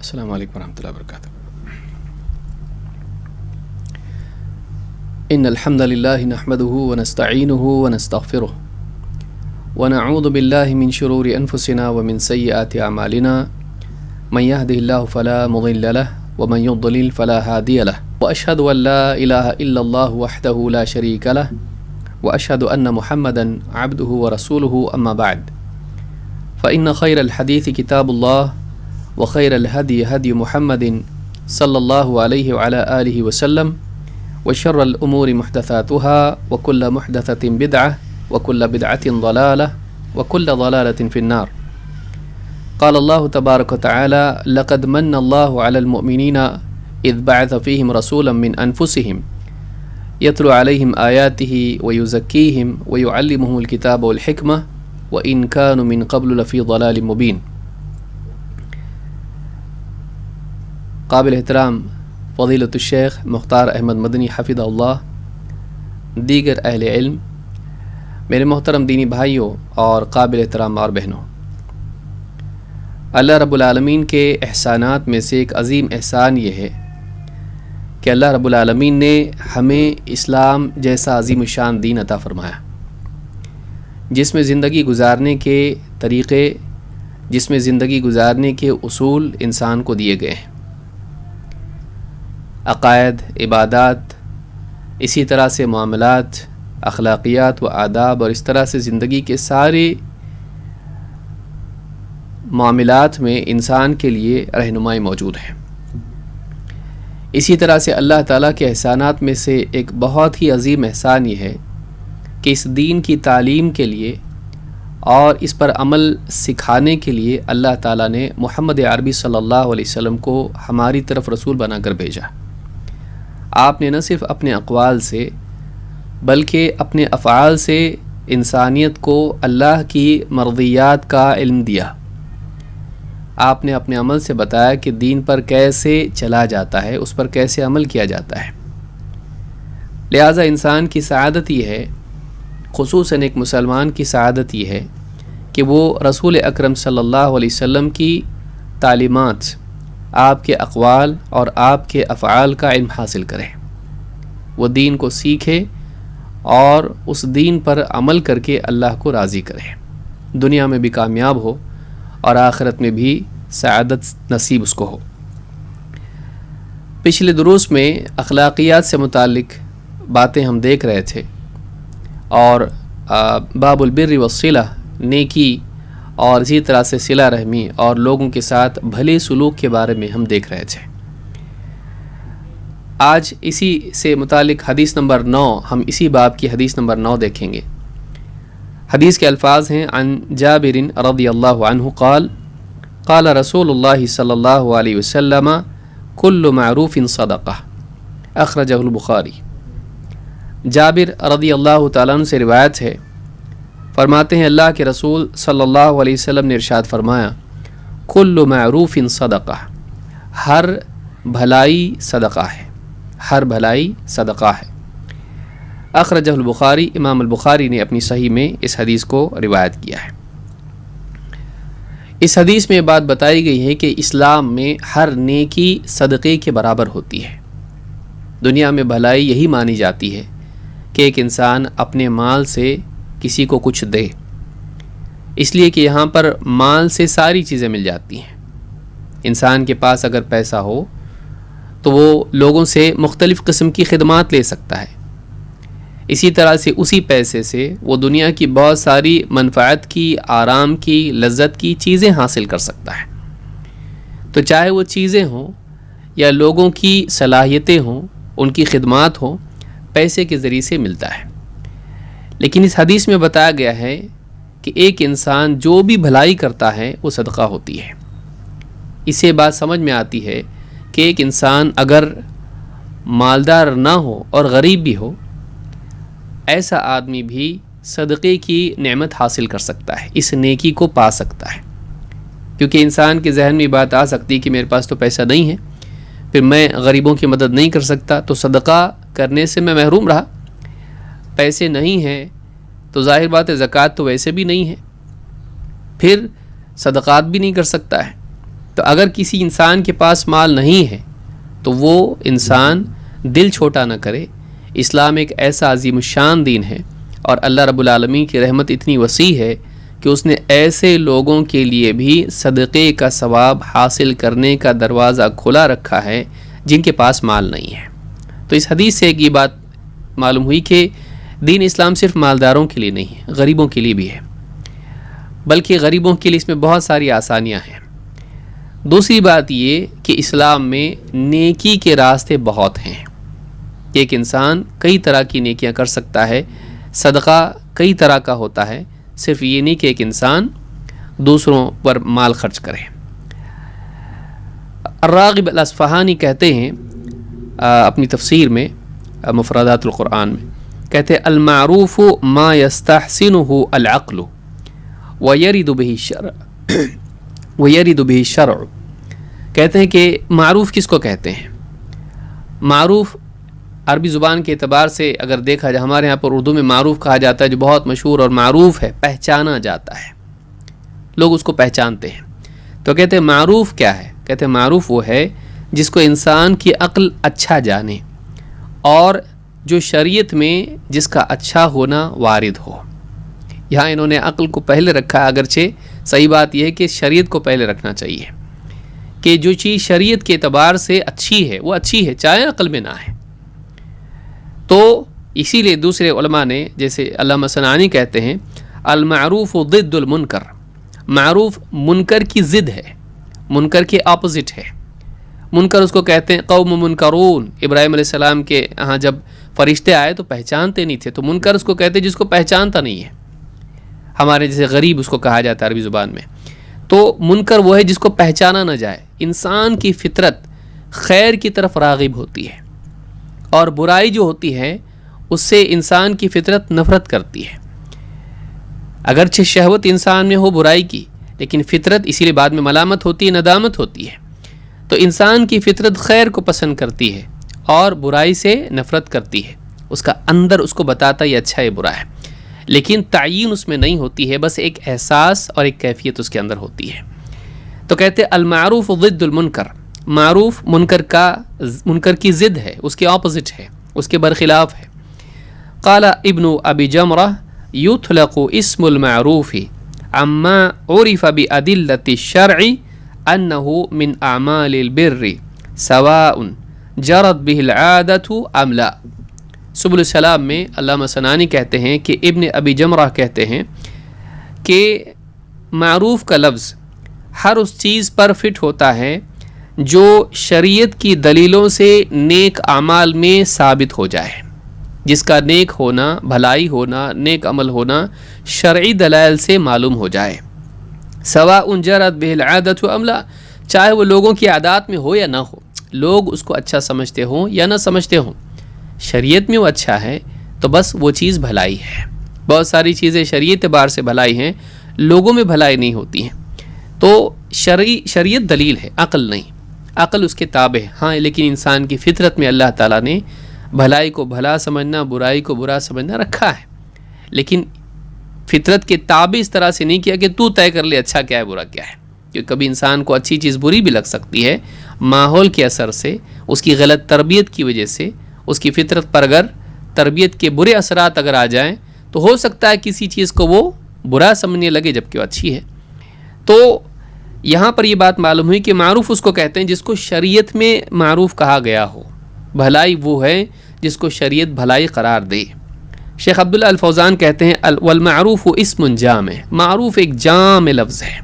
السلام علیکم ورحمۃ اللہ وبرکاتہ۔ ان الحمد للہ نحمده ونستعینه ونستغفره ونعوذ باللہ من شرور انفسنا ومن سیئات اعمالنا من يهده الله فلا مضل له ومن يضلل فلا هادي له واشهد ان لا اله الا الله وحده لا شريك له واشهد ان محمدا عبده ورسوله اما بعد فان خير الحديث كتاب الله وخير الهدي هدي محمد صلى الله عليه وعلى آله وسلم وشر الأمور محدثاتها وكل محدثة بدعة وكل بدعة ضلالة وكل ضلالة في النار. قال الله تبارك وتعالى لقد من الله على المؤمنين إذ بعث فيهم رسولا من أنفسهم يتلو عليهم آياته ويزكيهم ويعلمهم الكتاب والحكمة وإن كانوا من قبل لفي ضلال مبين. قابل احترام فضیلۃ الشیخ مختار احمد مدنی حفظہ اللہ، دیگر اہل علم، میرے محترم دینی بھائیوں اور قابل احترام اور بہنوں، اللہ رب العالمین کے احسانات میں سے ایک عظیم احسان یہ ہے کہ اللہ رب العالمین نے ہمیں اسلام جیسا عظیم الشان دین عطا فرمایا، جس میں زندگی گزارنے کے طریقے، جس میں زندگی گزارنے کے اصول انسان کو دیے گئے ہیں، عقائد، عبادات، اسی طرح سے معاملات، اخلاقیات و آداب، اور اس طرح سے زندگی کے سارے معاملات میں انسان کے لیے رہنمائی موجود ہے۔ اسی طرح سے اللہ تعالیٰ کے احسانات میں سے ایک بہت ہی عظیم احسان یہ ہے کہ اس دین کی تعلیم کے لیے اور اس پر عمل سکھانے کے لیے اللہ تعالیٰ نے محمد عربی صلی اللہ علیہ وسلم کو ہماری طرف رسول بنا کر بھیجا۔ آپ نے نہ صرف اپنے اقوال سے بلکہ اپنے افعال سے انسانیت کو اللہ کی مرضیات کا علم دیا۔ آپ نے اپنے عمل سے بتایا کہ دین پر کیسے چلا جاتا ہے، اس پر کیسے عمل کیا جاتا ہے۔ لہٰذا انسان کی سعادت یہ ہے، خصوصاً ایک مسلمان کی سعادت یہ ہے کہ وہ رسول اکرم صلی اللہ علیہ وسلم کی تعلیمات، آپ کے اقوال اور آپ کے افعال کا علم حاصل کرے، وہ دین کو سیکھے اور اس دین پر عمل کر کے اللہ کو راضی کرے، دنیا میں بھی کامیاب ہو اور آخرت میں بھی سعادت نصیب اس کو ہو۔ پچھلے دروس میں اخلاقیات سے متعلق باتیں ہم دیکھ رہے تھے، اور باب البر والصلہ، نیکی اور اسی طرح سے صلہ رحمی اور لوگوں کے ساتھ بھلے سلوک کے بارے میں ہم دیکھ رہے تھے۔ آج اسی سے متعلق حدیث نمبر 9، ہم اسی باب کی حدیث نمبر 9 دیکھیں گے۔ حدیث کے الفاظ ہیں: عن جابر رضی اللہ عنہ قال قال رسول اللہ صلی اللہ علیہ وسلم کل معروف صدقہ، اخرجہ البخاری۔ جابر رضی اللہ تعالیٰ عنہ سے روایت ہے، فرماتے ہیں اللہ کے رسول صلی اللہ علیہ وسلم نے ارشاد فرمایا: کل معروف صدقہ، ہر بھلائی صدقہ ہے، ہر بھلائی صدقہ ہے۔ اخرجہ البخاری، امام البخاری نے اپنی صحیح میں اس حدیث کو روایت کیا ہے۔ اس حدیث میں بات بتائی گئی ہے کہ اسلام میں ہر نیکی صدقے کے برابر ہوتی ہے۔ دنیا میں بھلائی یہی مانی جاتی ہے کہ ایک انسان اپنے مال سے کسی کو کچھ دے، اس لیے کہ یہاں پر مال سے ساری چیزیں مل جاتی ہیں۔ انسان کے پاس اگر پیسہ ہو تو وہ لوگوں سے مختلف قسم کی خدمات لے سکتا ہے، اسی طرح سے اسی پیسے سے وہ دنیا کی بہت ساری منفعت کی، آرام کی، لذت کی چیزیں حاصل کر سکتا ہے۔ تو چاہے وہ چیزیں ہوں یا لوگوں کی صلاحیتیں ہوں، ان کی خدمات ہوں، پیسے کے ذریعے سے ملتا ہے۔ لیکن اس حدیث میں بتایا گیا ہے کہ ایک انسان جو بھی بھلائی کرتا ہے وہ صدقہ ہوتی ہے۔ اس سے بات سمجھ میں آتی ہے کہ ایک انسان اگر مالدار نہ ہو اور غریب بھی ہو، ایسا آدمی بھی صدقے کی نعمت حاصل کر سکتا ہے، اس نیکی کو پا سکتا ہے، کیونکہ انسان کے ذہن میں بات آ سکتی ہے کہ میرے پاس تو پیسہ نہیں ہے، پھر میں غریبوں کی مدد نہیں کر سکتا، تو صدقہ کرنے سے میں محروم رہا۔ پیسے نہیں ہیں تو ظاہر بات ہے زکوٰۃ تو ویسے بھی نہیں ہے، پھر صدقات بھی نہیں کر سکتا ہے۔ تو اگر کسی انسان کے پاس مال نہیں ہے تو وہ انسان دل چھوٹا نہ کرے. اسلام ایک ایسا عظیم الشان دین ہے اور اللہ رب العالمین کی رحمت اتنی وسیع ہے کہ اس نے ایسے لوگوں کے لیے بھی صدقے کا ثواب حاصل کرنے کا دروازہ کھلا رکھا ہے جن کے پاس مال نہیں ہے. تو اس حدیث سے ایک یہ بات معلوم ہوئی کہ دین اسلام صرف مالداروں کے لیے نہیں ہے، غریبوں کے لیے بھی ہے، بلکہ غریبوں کے لیے اس میں بہت ساری آسانیاں ہیں. دوسری بات یہ کہ اسلام میں نیکی کے راستے بہت ہیں. ایک انسان کئی طرح کی نیکیاں کر سکتا ہے، صدقہ کئی طرح کا ہوتا ہے، صرف یہ نہیں کہ ایک انسان دوسروں پر مال خرچ کرے. الراغب الاصفہانی کہتے ہیں اپنی تفسیر میں مفردات القرآن میں، کہتے ہیں المعروف ما یستحسنہ العقل ویرد بہ الشرع. کہتے ہیں کہ معروف کس کو کہتے ہیں؟ معروف عربی زبان کے اعتبار سے اگر دیکھا جائے، ہمارے ہاں پر اردو میں معروف کہا جاتا ہے جو بہت مشہور اور معروف ہے، پہچانا جاتا ہے، لوگ اس کو پہچانتے ہیں. تو کہتے ہیں معروف کیا ہے؟ کہتے ہیں معروف وہ ہے جس کو انسان کی عقل اچھا جانے اور جو شریعت میں جس کا اچھا ہونا وارد ہو. یہاں انہوں نے عقل کو پہلے رکھا ہے، اگرچہ صحیح بات یہ ہے کہ شریعت کو پہلے رکھنا چاہیے کہ جو چیز شریعت کے اعتبار سے اچھی ہے وہ اچھی ہے، چاہے عقل میں نہ ہے. تو اسی لیے دوسرے علماء نے، جیسے علامہ صنعانی کہتے ہیں المعروف ضد المنکر، معروف منکر کی ضد ہے، منکر کے اپوزٹ ہے. منکر اس کو کہتے ہیں قوم منکرون. ابراہیم علیہ السلام کے ہاں جب فرشتے آئے تو پہچانتے نہیں تھے، تو منکر اس کو کہتے ہیں جس کو پہچانتا نہیں ہے. ہمارے جیسے غریب اس کو کہا جاتا ہے عربی زبان میں. تو منکر وہ ہے جس کو پہچانا نہ جائے. انسان کی فطرت خیر کی طرف راغب ہوتی ہے اور برائی جو ہوتی ہے اس سے انسان کی فطرت نفرت کرتی ہے. اگرچہ شہوت انسان میں ہو برائی کی، لیکن فطرت، اسی لیے بعد میں ملامت ہوتی ہے، ندامت ہوتی ہے. تو انسان کی فطرت خیر کو پسند کرتی ہے اور برائی سے نفرت کرتی ہے. اس کا اندر اس کو بتاتا یہ اچھا ہے برا ہے، لیکن تعین اس میں نہیں ہوتی ہے، بس ایک احساس اور ایک کیفیت اس کے اندر ہوتی ہے. تو کہتے المعروف ضد المنکر، معروف منکر کی ضد ہے، اس کے اپوزٹ ہے، اس کے برخلاف ہے. قال ابن ابی جمرہ یطلق اسم المعروف عما عرف بأدلة الشرع انه من اعمال البر سواء جرت به العادة ام لا. سبل السلام میں علامہ صنعانی کہتے ہیں کہ ابن ابی جمرہ کہتے ہیں کہ معروف کا لفظ ہر اس چیز پر فٹ ہوتا ہے جو شریعت کی دلیلوں سے نیک اعمال میں ثابت ہو جائے، جس کا نیک ہونا، بھلائی ہونا، نیک عمل ہونا شرعی دلائل سے معلوم ہو جائے. سواء جرت به العادة ام لا، چاہے وہ لوگوں کی عادات میں ہو یا نہ ہو، لوگ اس کو اچھا سمجھتے ہوں یا نہ سمجھتے ہوں، شریعت میں وہ اچھا ہے تو بس وہ چیز بھلائی ہے. بہت ساری چیزیں شریعت اعتبار سے بھلائی ہیں، لوگوں میں بھلائی نہیں ہوتی ہیں. تو شریعت دلیل ہے، عقل نہیں. عقل اس کے تابع ہے، ہاں، لیکن انسان کی فطرت میں اللہ تعالیٰ نے بھلائی کو بھلا سمجھنا، برائی کو برا سمجھنا رکھا ہے، لیکن فطرت کے تابع اس طرح سے نہیں کیا کہ تو طے کر لے اچھا کیا ہے برا کیا ہے. کیونکہ کبھی انسان کو اچھی چیز بری بھی لگ سکتی ہے، ماحول کے اثر سے، اس کی غلط تربیت کی وجہ سے. اس کی فطرت پر اگر تربیت کے برے اثرات اگر آ جائیں تو ہو سکتا ہے کسی چیز کو وہ برا سمجھنے لگے جبکہ وہ اچھی ہے. تو یہاں پر یہ بات معلوم ہوئی کہ معروف اس کو کہتے ہیں جس کو شریعت میں معروف کہا گیا ہو. بھلائی وہ ہے جس کو شریعت بھلائی قرار دے. شیخ عبداللہ الفوزان کہتے ہیں والمعروف اسم جامع، معروف ایک جامع لفظ ہے.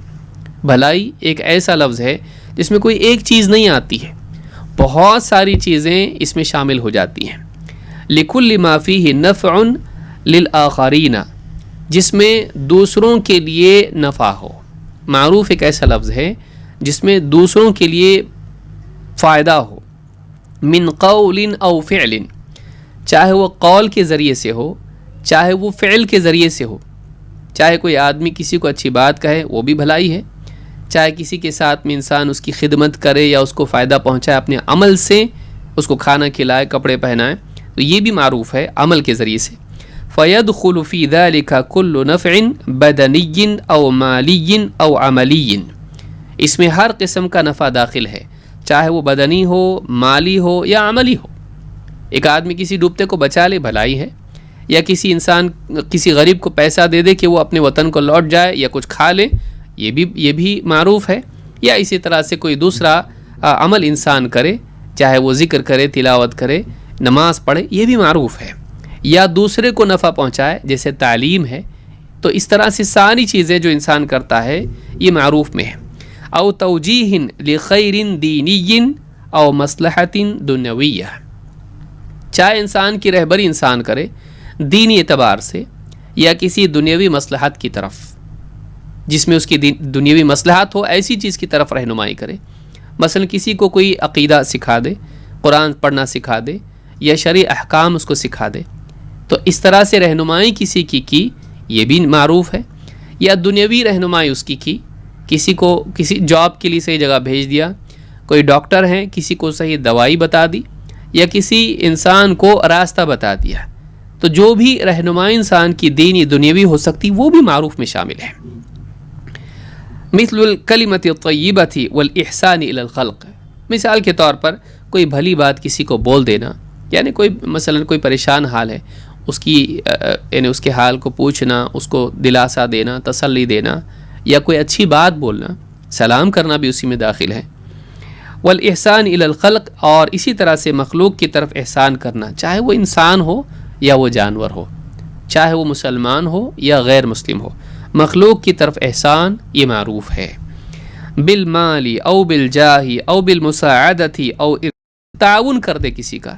بھلائی ایک ایسا لفظ ہے جس میں کوئی ایک چیز نہیں آتی ہے، بہت ساری چیزیں اس میں شامل ہو جاتی ہیں. لکل ما فیہ نفع للآخرین، جس میں دوسروں کے لیے نفع ہو. معروف ایک ایسا لفظ ہے جس میں دوسروں کے لیے فائدہ ہو. من قول او فعل، چاہے وہ قول کے ذریعے سے ہو، چاہے وہ فعل کے ذریعے سے ہو. چاہے کوئی آدمی کسی کو اچھی بات کہے وہ بھی بھلائی ہے، چاہے کسی کے ساتھ میں انسان اس کی خدمت کرے یا اس کو فائدہ پہنچائے اپنے عمل سے، اس کو کھانا کھلائے، کپڑے پہنائے، تو یہ بھی معروف ہے عمل کے ذریعے سے. فَيَدْخُلُ فِي ذَلِكَ كُلُّ نَفْعٍ بَدَنِيٍّ أَوْ مَالِيٍّ أَوْ عَمَلِيٍّ، اس میں ہر قسم کا نفع داخل ہے، چاہے وہ بدنی ہو، مالی ہو یا عملی ہو۔ ایک آدمی کسی ڈوبتے کو بچا لے، بھلائی ہے، یا کسی انسان کسی غریب کو پیسہ دے دے کہ وہ اپنے وطن کو لوٹ جائے یا کچھ کھا لے، یہ بھی معروف ہے۔ یا اسی طرح سے کوئی دوسرا عمل انسان کرے، چاہے وہ ذکر کرے، تلاوت کرے، نماز پڑھے، یہ بھی معروف ہے۔ یا دوسرے کو نفع پہنچائے، جیسے تعلیم ہے۔ تو اس طرح سے ساری چیزیں جو انسان کرتا ہے یہ معروف میں ہے۔ او توجیہ لخیر دینی او مصلحت دنیویہ، چاہے انسان کی رہبری انسان کرے دینی اعتبار سے یا کسی دنیوی مصلحت کی طرف، جس میں اس کی دنیوی مصلحت ہو، ایسی چیز کی طرف رہنمائی کرے۔ مثلا کسی کو کوئی عقیدہ سکھا دے، قرآن پڑھنا سکھا دے یا شرعی احکام اس کو سکھا دے، تو اس طرح سے رہنمائی کسی کی یہ بھی معروف ہے۔ یا دنیوی رہنمائی اس کی کسی کو کسی جاب کے لیے صحیح جگہ بھیج دیا، کوئی ڈاکٹر ہیں، کسی کو صحیح دوائی بتا دی یا کسی انسان کو راستہ بتا دیا، تو جو بھی رہنمائی انسان کی دینی دنیوی ہو سکتی وہ بھی معروف میں شامل ہے۔ مثل الکلمۃ الطیبۃ والاحسان الی الخلق، مثال کے طور پر کوئی بھلی بات کسی کو بول دینا، یعنی مثلا کوئی پریشان حال ہے، اس کی یعنی اس کے حال کو پوچھنا، اس کو دلاسا دینا، تسلی دینا، یا کوئی اچھی بات بولنا، سلام کرنا بھی اسی میں داخل ہے۔ والاحسان الی الخلق، اور اسی طرح سے مخلوق کی طرف احسان کرنا، چاہے وہ انسان ہو یا وہ جانور ہو، چاہے وہ مسلمان ہو یا غیر مسلم ہو، مخلوق کی طرف احسان یہ معروف ہے۔ بالمال او بالجاہ او بالمساعدۃ او تعاون کر دے کسی کا،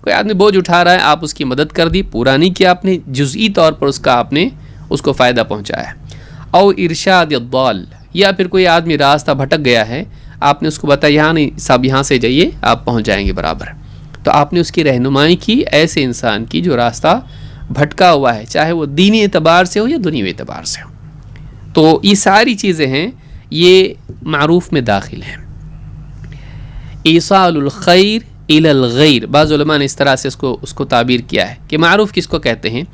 کوئی آدمی بوجھ اٹھا رہا ہے، آپ اس کی مدد کر دی، پورا نہیں کیا آپ نے، جزئی طور پر آپ نے اس کو فائدہ پہنچایا۔ او ارشاد الضال، یا پھر کوئی آدمی راستہ بھٹک گیا ہے، آپ نے اس کو بتایا یہاں نہیں صاحب، یہاں سے جائیے، آپ پہنچ جائیں گے برابر، تو آپ نے اس کی رہنمائی کی ایسے انسان کی جو راستہ بھٹکا ہوا ہے، چاہے وہ دینی اعتبار سے ہو یا دنیوی اعتبار سے ہو۔ تو یہ ساری چیزیں ہیں، یہ معروف میں داخل ہیں۔ ایصال الخیر الی الغیر، بعض علماء نے اس طرح سے اس کو تعبیر کیا ہے کہ معروف کس کو کہتے ہیں؟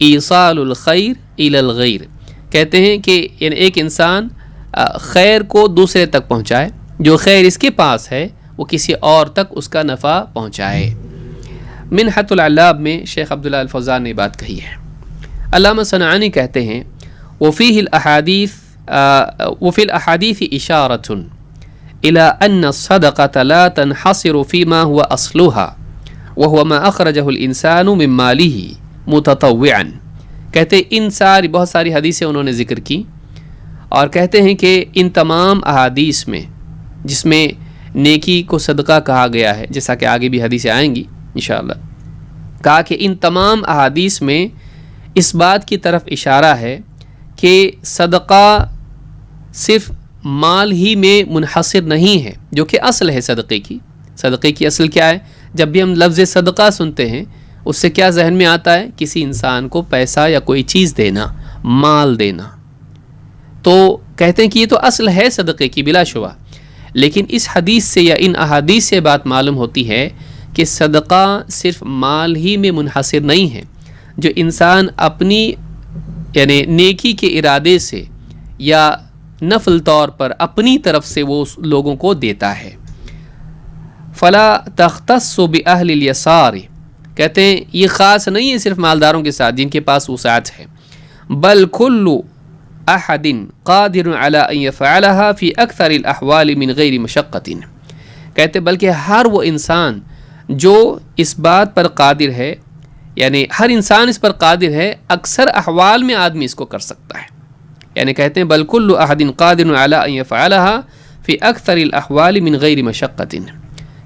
ایصال الخیر الی الغیر، کہتے ہیں کہ یعنی ایک انسان خیر کو دوسرے تک پہنچائے، جو خیر اس کے پاس ہے وہ کسی اور تک اس کا نفع پہنچائے۔ منحۃ العلاب میں شیخ عبداللہ الفوزان نے بات کہی ہے۔ علامہ صنعانی کہتے ہیں وفی الاحادیث اشارۃ الی ان الصدقۃ لا تنحصر فیما هو اصلها وهو ما اخرجہ الانسان من مالہ متطوعا، کہتے ان بہت ساری حدیثیں انہوں نے ذکر کی، اور کہتے ہیں کہ ان تمام احادیث میں جس میں نیکی کو صدقہ کہا گیا ہے، جیسا کہ آگے بھی حدیثیں آئیں گی انشاءاللہ، کہا کہ ان تمام احادیث میں اس بات کی طرف اشارہ ہے کہ صدقہ صرف مال ہی میں منحصر نہیں ہے، جو کہ اصل ہے صدقے کی اصل کیا ہے؟ جب بھی ہم لفظ صدقہ سنتے ہیں اس سے کیا ذہن میں آتا ہے؟ کسی انسان کو پیسہ یا کوئی چیز دینا، مال دینا۔ تو کہتے ہیں کہ یہ تو اصل ہے صدقے کی بلا شبہ، لیکن اس حدیث سے یا ان احادیث سے بات معلوم ہوتی ہے کہ صدقہ صرف مال ہی میں منحصر نہیں ہے، جو انسان اپنی یعنی نیکی کے ارادے سے یا نفل طور پر اپنی طرف سے وہ لوگوں کو دیتا ہے۔ فلا تختص بأہل الیسار، کہتے ہیں یہ خاص نہیں ہے صرف مالداروں کے ساتھ جن کے پاس وسعت ہے، بل کل احد قادر علی ان یفعلها فی اکثر الاحوال من غیر مشقۃ، کہتے بلکہ ہر وہ انسان جو اس بات پر قادر ہے، یعنی ہر انسان اس پر قادر ہے، اکثر احوال میں آدمی اس کو کر سکتا ہے، یعنی کہتے ہیں بل کل احد قادر علی ان یفعلها فی اکثر الاحوال من غیر مشقۃ،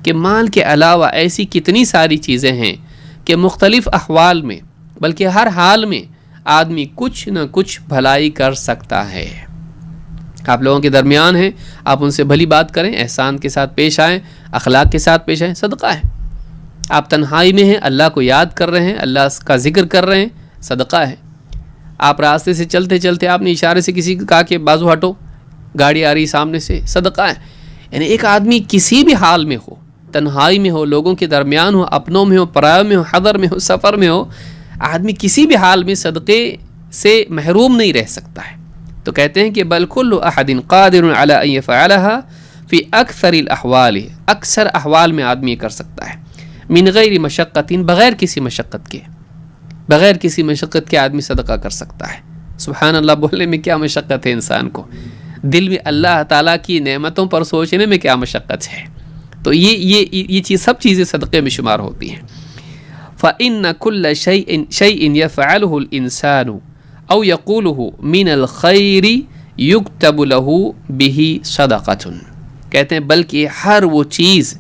کہ مال کے علاوہ ایسی کتنی ساری چیزیں ہیں کہ مختلف احوال میں بلکہ ہر حال میں آدمی کچھ نہ کچھ بھلائی کر سکتا ہے۔ آپ لوگوں کے درمیان ہیں، آپ ان سے بھلی بات کریں، احسان کے ساتھ پیش آئیں، اخلاق کے ساتھ پیش آئیں، صدقہ ہے۔ آپ تنہائی میں ہیں، اللہ کو یاد کر رہے ہیں، اللہ کا ذکر کر رہے ہیں، صدقہ ہے۔ آپ راستے سے چلتے چلتے آپ نے اشارے سے کسی کو کہا کہ بازو ہٹو، گاڑی آ رہی سامنے سے، صدقہ ہے۔ یعنی ایک آدمی کسی بھی حال میں ہو، تنہائی میں ہو، لوگوں کے درمیان ہو، اپنوں میں ہو، پرایوں میں ہو، حضر میں ہو، سفر میں ہو، آدمی کسی بھی حال میں صدقے سے محروم نہیں رہ سکتا ہے۔ تو کہتے ہیں کہ بل کل احد قادر علی ان یفعلها فی اکثر الاحوال، اکثر احوال میں آدمی کر سکتا ہے، من غیر مشقت، بغیر کسی مشقت کے، بغیر کسی مشقت کے آدمی صدقہ کر سکتا ہے۔ سبحان اللہ، بولنے میں کیا مشقت ہے انسان کو، دل میں اللہ تعالیٰ کی نعمتوں پر سوچنے میں کیا مشقت ہے، تو یہ چیز سب چیزیں صدقے میں شمار ہوتی ہیں۔ فَإِنَّ كُلَّ شَيْءٍ يَفْعَلُهُ الْإِنسَانُ أَوْ يَقُولُهُ مِنَ الْخَيْرِ يُكْتَبُ لَهُ بِهِ صَدَقَةٌ، کہتے ہیں بلکہ ہر وہ چیز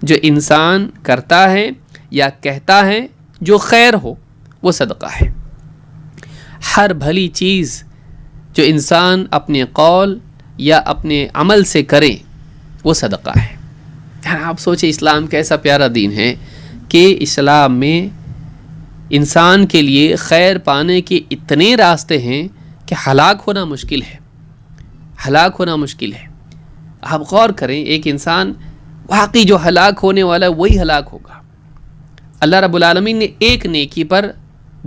جو انسان کرتا ہے یا کہتا ہے جو خیر ہو وہ صدقہ ہے۔ ہر بھلی چیز جو انسان اپنے قول یا اپنے عمل سے کرے وہ صدقہ ہے۔ یعنی آپ سوچیں اسلام کیسا پیارا دین ہے کہ اسلام میں انسان کے لیے خیر پانے کے اتنے راستے ہیں کہ ہلاک ہونا مشکل ہے، ہلاک ہونا مشکل ہے۔ آپ غور کریں، ایک انسان واقعی جو ہلاک ہونے والا ہے وہی ہلاک ہوگا۔ اللہ رب العالمین نے ایک نیکی پر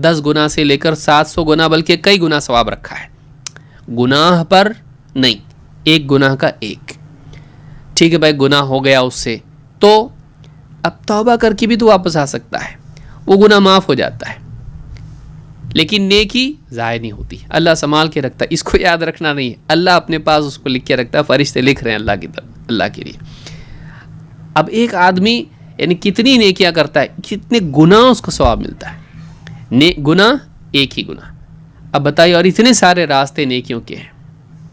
10 گنا سے لے کر 700 گنا بلکہ کئی گنا ثواب رکھا ہے، گناہ پر نہیں، ایک گناہ کا ایک۔ ٹھیک ہے بھائی، گناہ ہو گیا اس سے تو اب توبہ کر کے بھی تو واپس آ سکتا ہے، وہ گناہ معاف ہو جاتا ہے، لیکن نیکی ضائع نہیں ہوتی، اللہ سنبھال کے رکھتا ہے۔ اس کو یاد رکھنا نہیں ہے، اللہ اپنے پاس اس کو لکھ کے رکھتا ہے، فرشتے لکھ رہے ہیں اللہ کی طرف، اللہ کے لیے۔ اب ایک آدمی یعنی کتنی نیکیاں کرتا ہے، کتنے گناہ اس کو ثواب ملتا ہے، گناہ ایک ہی گناہ۔ اب بتائیے، اور اتنے سارے راستے نیکیوں کے ہیں،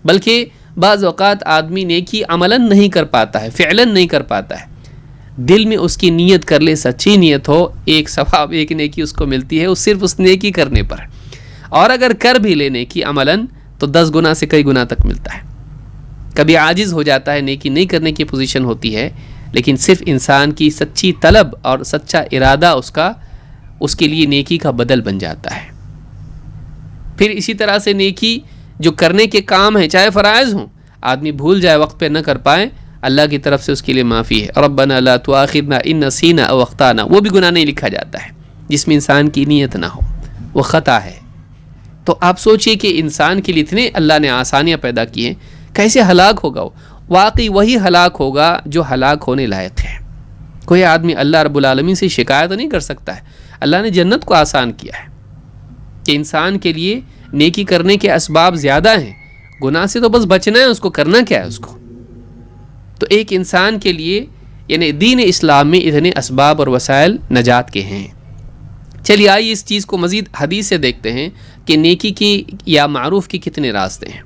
بلکہ بعض اوقات آدمی نیکی عملاً نہیں کر پاتا ہے، فعلاً نہیں کر پاتا ہے، دل میں اس کی نیت کر لے، سچی نیت ہو، ایک ثواب ایک نیکی اس کو ملتی ہے، وہ صرف اس نیکی کرنے پر، اور اگر کر بھی لے نیکی عملاً تو 10 گنا سے کئی گنا تک ملتا ہے۔ کبھی عاجز ہو جاتا ہے، نیکی نہیں کرنے کی پوزیشن ہوتی ہے، لیکن صرف انسان کی سچی طلب اور سچا ارادہ اس کے لیے نیکی کا بدل بن جاتا ہے۔ پھر اسی طرح سے نیکی جو کرنے کے کام ہیں، چاہے فرائض ہوں، آدمی بھول جائے، وقت پہ نہ کر پائے، اللہ کی طرف سے اس کے لیے معافی ہے۔ ربنا لا تؤاخذنا ان نسینا او اخطانا، وہ بھی گناہ نہیں لکھا جاتا ہے جس میں انسان کی نیت نہ ہو، وہ خطا ہے۔ تو آپ سوچئے کہ انسان کے لیے اتنے اللہ نے آسانیاں پیدا کی ہیں، کیسے ہلاک ہوگا وہ؟ واقعی وہی ہلاک ہوگا جو ہلاک ہونے لائق ہے۔ کوئی آدمی اللہ رب العالمین سے شکایت نہیں کر سکتا ہے، اللہ نے جنت کو آسان کیا ہے کہ انسان کے لیے نیکی کرنے کے اسباب زیادہ ہیں، گناہ سے تو بس بچنا ہے، اس کو کرنا کیا ہے اس کو۔ تو ایک انسان کے لیے یعنی دین اسلام میں اتنے اسباب اور وسائل نجات کے ہیں۔ چلیے آئیے اس چیز کو مزید حدیث سے دیکھتے ہیں کہ نیکی کی یا معروف کی کتنے راستے ہیں۔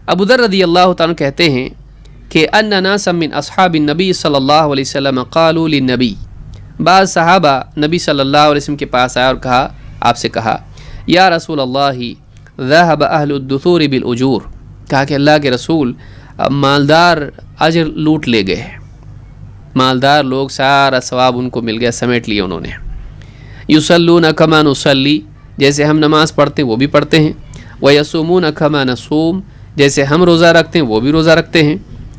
ابو ذر رضی اللہ تعالیٰ کہتے ہیں کہ ان ناسا من اصحاب النبی صلی اللہ علیہ وسلم قالوا للنبی، بعض صحابہ نبی صلی اللہ علیہ وسلم کے پاس آیا اور کہا، آپ سے کہا، یا رسول اللہ ذهب اہل الدثور بالاجور، کہا کہ اللہ کے رسول مالدار اجر لوٹ لے گئے، مالدار لوگ سارا ثواب ان کو مل گیا، سمیٹ لیا انہوں نے۔ یصلون کما نصلی، جیسے ہم نماز پڑھتے ہیں وہ بھی پڑھتے ہیں، ویصومون کما نصوم، جیسے ہم روزہ رکھتے ہیں وہ بھی روزہ رکھتے ہیں،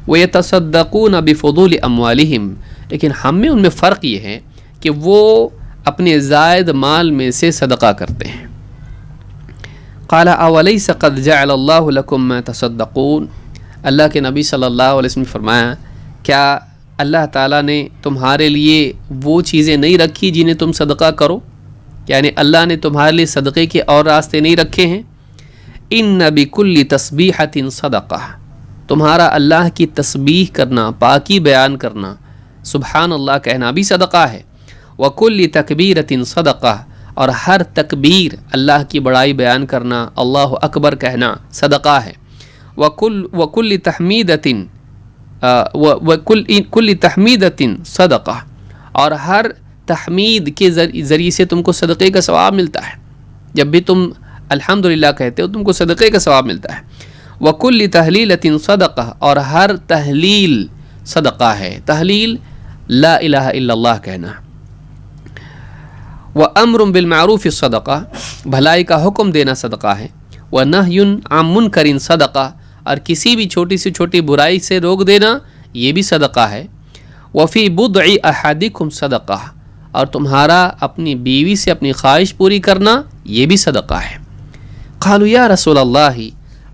ویتصدقون بفضول اموالہم، لیکن ہم میں ان میں فرق یہ ہے کہ وہ اپنے زائد مال میں سے صدقہ کرتے ہیں۔ قال اولیس قد جعل اللہ لکم ما تصدقون، اللہ کے نبی صلی اللہ علیہ وسلم نے فرمایا، کیا اللہ تعالیٰ نے تمہارے لیے وہ چیزیں نہیں رکھی جنہیں تم صدقہ کرو؟ یعنی اللہ نے تمہارے لیے صدقے کے اور راستے نہیں رکھے ہیں؟ ان بکل تسبیحۃ صدقہ، تمہارا اللہ کی تسبیح کرنا، پاکی بیان کرنا، سبحان اللہ کہنا بھی صدقہ ہے۔ وکل تکبیرۃ صدقہ، اور ہر تکبیر اللہ کی بڑائی بیان کرنا، اللہ اکبر کہنا صدقہ ہے۔ وکل تحمیدۃ کل تحمیدۃ صدقہ، اور ہر تحمید کے ذریعے سے تم کو صدقے کا ثواب ملتا ہے، جب بھی تم الحمدللہ کہتے ہو تم کو صدقے کا ثواب ملتا ہے۔ وکل تحلیلۃ صدقہ، اور ہر تحلیل صدقہ ہے، تحلیل لا الہ الا اللہ کہنا۔ وَأَمْرٌ بِالْمَعْرُوفِ صدقہ، بھلائی کا حکم دینا صدقہ ہے۔ وَنَهْيٌ عَن مُنْكَرٍ صدقہ، اور کسی بھی چھوٹی سے چھوٹی برائی سے روک دینا یہ بھی صدقہ ہے۔ وَفِي بُضْعِ أَحَدِكُمْ صدقہ، اور تمہارا اپنی بیوی سے اپنی خواہش پوری کرنا یہ بھی صدقہ ہے۔ قالوا یا رسول اللہ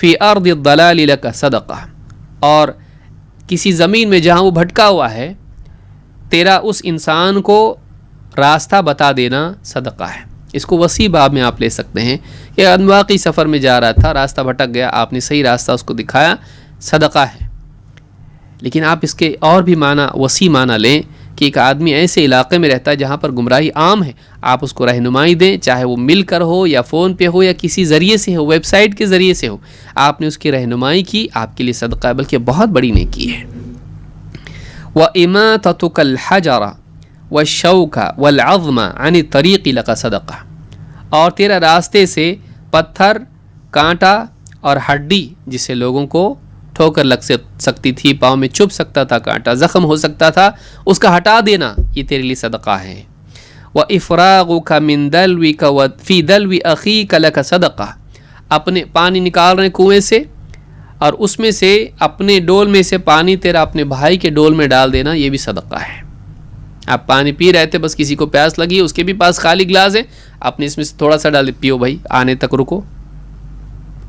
فی ارض الضلال لک صدقہ، اور کسی زمین میں جہاں وہ بھٹکا ہوا ہے تیرا اس انسان کو راستہ بتا دینا صدقہ ہے۔ اس کو وسیع باب میں آپ لے سکتے ہیں کہ واقعی سفر میں جا رہا تھا، راستہ بھٹک گیا، آپ نے صحیح راستہ اس کو دکھایا، صدقہ ہے۔ لیکن آپ اس کے اور بھی معنی وسیع معنی لیں کہ ایک آدمی ایسے علاقے میں رہتا ہے جہاں پر گمراہی عام ہے، آپ اس کو رہنمائی دیں، چاہے وہ مل کر ہو یا فون پہ ہو یا کسی ذریعے سے ہو، ویب سائٹ کے ذریعے سے ہو، آپ نے اس کی رہنمائی کی، آپ کے لیے صدقہ ہے، بلکہ بہت بڑی نیکی ہے۔ وَإِمَاتَتُكَ الْحَجَرَ وَالشَّوْكَ وَالْعَظْمَ عَنِ الطَّرِيقِ لَكَ صَدَقَةٌ، اور تیرا راستے سے پتھر، کانٹا اور ہڈی جسے لوگوں کو ٹھوکر لگ سکتی تھی، پاؤں میں چبھ سکتا تھا کانٹا، زخم ہو سکتا تھا، اس کا ہٹا دینا یہ تیرے لیے صدقہ ہے۔ وَإِفْرَاغُكَ مِن دَلْوِكَ وَفِي دَلْوِ أَخِيكَ لَكَ صَدَقَةٌ، اپنے پانی نکال رہے ہیں کنویں سے اور اس میں سے اپنے ڈول میں سے پانی تیرا اپنے بھائی کے ڈول میں ڈال دینا، یہ بھی صدقہ ہے۔ آپ پانی پی رہے تھے، بس کسی کو پیاس لگی، اس کے بھی پاس خالی گلاس ہے، آپ نے اس میں سے تھوڑا سا ڈال، پیو بھائی، آنے تک رکو،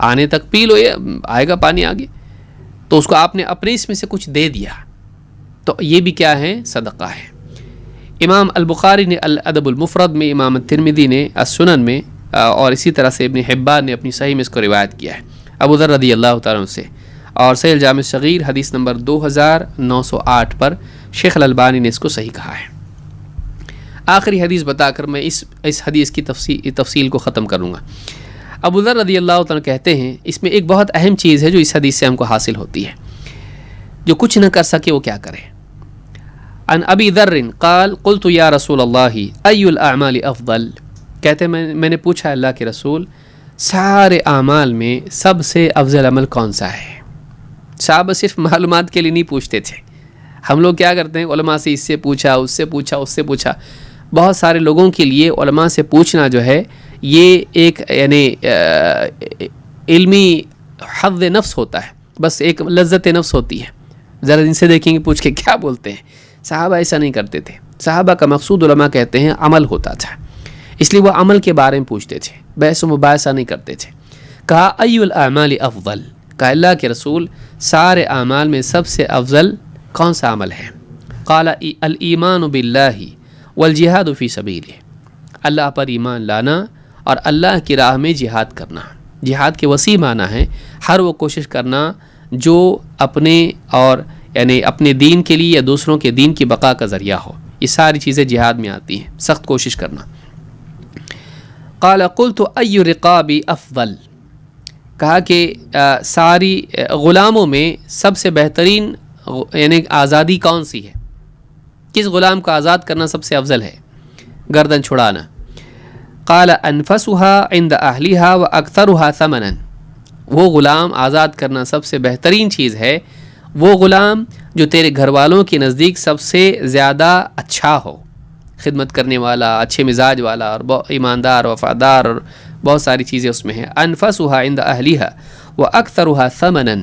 آنے تک پی لو، یہ آئے گا پانی آگے، تو اس کو آپ نے اپنے اس میں سے کچھ دے دیا، تو یہ بھی کیا ہے؟ صدقہ ہے۔ امام البخاری نے الادب المفرد میں، امام الترمذی نے السنن میں، اور اسی طرح سے ابن حبان نے اپنی صحیح میں اس کو روایت کیا ہے ابو ذر رضی اللہ تعالیٰ عنہ سے، اور صحیح الجامع صغیر حدیث نمبر 2908 پر شیخ الالبانی نے اس کو صحیح کہا ہے۔ آخری حدیث بتا کر میں اس حدیث کی تفصیل کو ختم کروں گا۔ ابو ذر رضی اللہ تعالیٰ کہتے ہیں اس میں ایک بہت اہم چیز ہے جو اس حدیث سے ہم کو حاصل ہوتی ہے، جو کچھ نہ کر سکے وہ کیا کرے۔ عن ابی ذر قال قلت یا رسول اللہ ای الاعمال افضل، کہتے ہیں میں نے پوچھا اللہ کے رسول، سارے اعمال میں سب سے افضل عمل کون سا ہے؟ صحابہ صرف معلومات کے لیے نہیں پوچھتے تھے، ہم لوگ کیا کرتے ہیں، علماء سے اس سے پوچھا، اس سے پوچھا، اس سے پوچھا۔ بہت سارے لوگوں کے لیے علماء سے پوچھنا جو ہے یہ ایک یعنی علمی حظ نفس ہوتا ہے، بس ایک لذت نفس ہوتی ہے، ذرا ان سے دیکھیں گے پوچھ کے کیا بولتے ہیں۔ صحابہ ایسا نہیں کرتے تھے، صحابہ کا مقصود علماء کہتے ہیں عمل ہوتا تھا، اس لیے وہ عمل کے بارے میں پوچھتے تھے، بحث و مباحثہ نہیں کرتے تھے۔ کہا ای الاعمال افضل، کہا اللہ کے رسول سارے اعمال میں سب سے افضل کون سا عمل ہے؟ قال الایمان باللہ والجہاد فی سبیلہ، اللہ پر ایمان لانا اور اللہ کی راہ میں جہاد کرنا۔ جہاد کے وسیع معنی ہے ہر وہ کوشش کرنا جو اپنے اور یعنی اپنے دین کے لیے یا دوسروں کے دین کی بقا کا ذریعہ ہو، یہ ساری چیزیں جہاد میں آتی ہیں، سخت کوشش کرنا۔ قال قلت ای رقاب افضل، کہا کہ ساری غلاموں میں سب سے بہترین یعنی آزادی کون سی ہے؟ کس غلام کو آزاد کرنا سب سے افضل ہے؟ گردن چھڑانا۔ قال انفسها عند اہلها واکثرها ثمنا، وہ غلام آزاد کرنا سب سے بہترین چیز ہے، وہ غلام جو تیرے گھر والوں کے نزدیک سب سے زیادہ اچھا ہو، خدمت کرنے والا، اچھے مزاج والا اور ایماندار، وفادار، اور بہت ساری چیزیں اس میں ہیں۔ انفسها عند اہلها واکثرها ثمنا،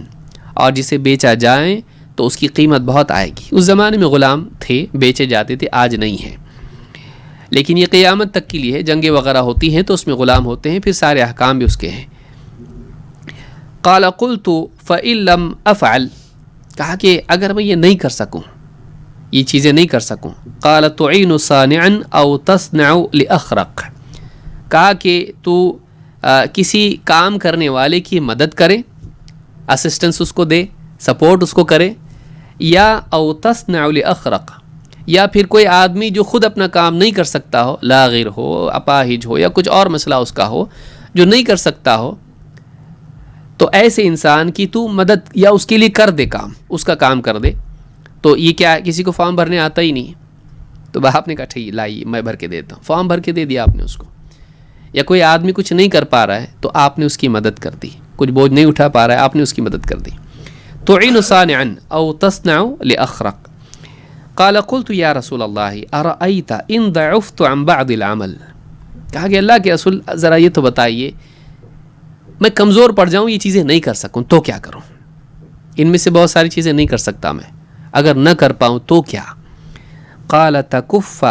اور جسے بیچا جائے تو اس کی قیمت بہت آئے گی۔ اس زمانے میں غلام تھے، بیچے جاتے تھے، آج نہیں ہیں، لیکن یہ قیامت تک کے لیے ہے، جنگیں وغیرہ ہوتی ہیں تو اس میں غلام ہوتے ہیں، پھر سارے احکام بھی اس کے ہیں۔ قال قلت فإن لم افعل، کہا کہ اگر میں یہ نہیں کر سکوں، یہ چیزیں نہیں کر سکوں، قال تعین صانعا او تصنع لاخرق، کہا کہ تو کسی کام کرنے والے کی مدد کرے، اسسٹنس اس کو دے، سپورٹ اس کو کرے، یا او تصنع لاخرق، یا پھر کوئی آدمی جو خود اپنا کام نہیں کر سکتا ہو، لاغر ہو، اپاہج ہو، یا کچھ اور مسئلہ اس کا ہو جو نہیں کر سکتا ہو، تو ایسے انسان کی تو مدد یا اس کے لیے کر دے، کام اس کا کام کر دے۔ تو یہ کیا ہے، کسی کو فارم بھرنے آتا ہی نہیں، تو باپ نے کہا ٹھیک لائیے میں بھر کے دیتا ہوں، فارم بھر کے دے دیا آپ نے اس کو۔ یا کوئی آدمی کچھ نہیں کر پا رہا ہے تو آپ نے اس کی مدد کر دی، کچھ بوجھ نہیں اٹھا پا رہا ہے، آپ نے اس کی مدد کر دی۔ تعین صانعا او تصنع لاخرق، قال قلت یا رسول اللہ ارأیت ان ضعفت عن بعض العمل، کہا کہ اللہ کے رسول ذرا یہ تو بتائیے، میں کمزور پڑ جاؤں، یہ چیزیں نہیں کر سکوں تو کیا کروں؟ ان میں سے بہت ساری چیزیں نہیں کر سکتا میں، اگر نہ کر پاؤں تو کیا؟ قال تکف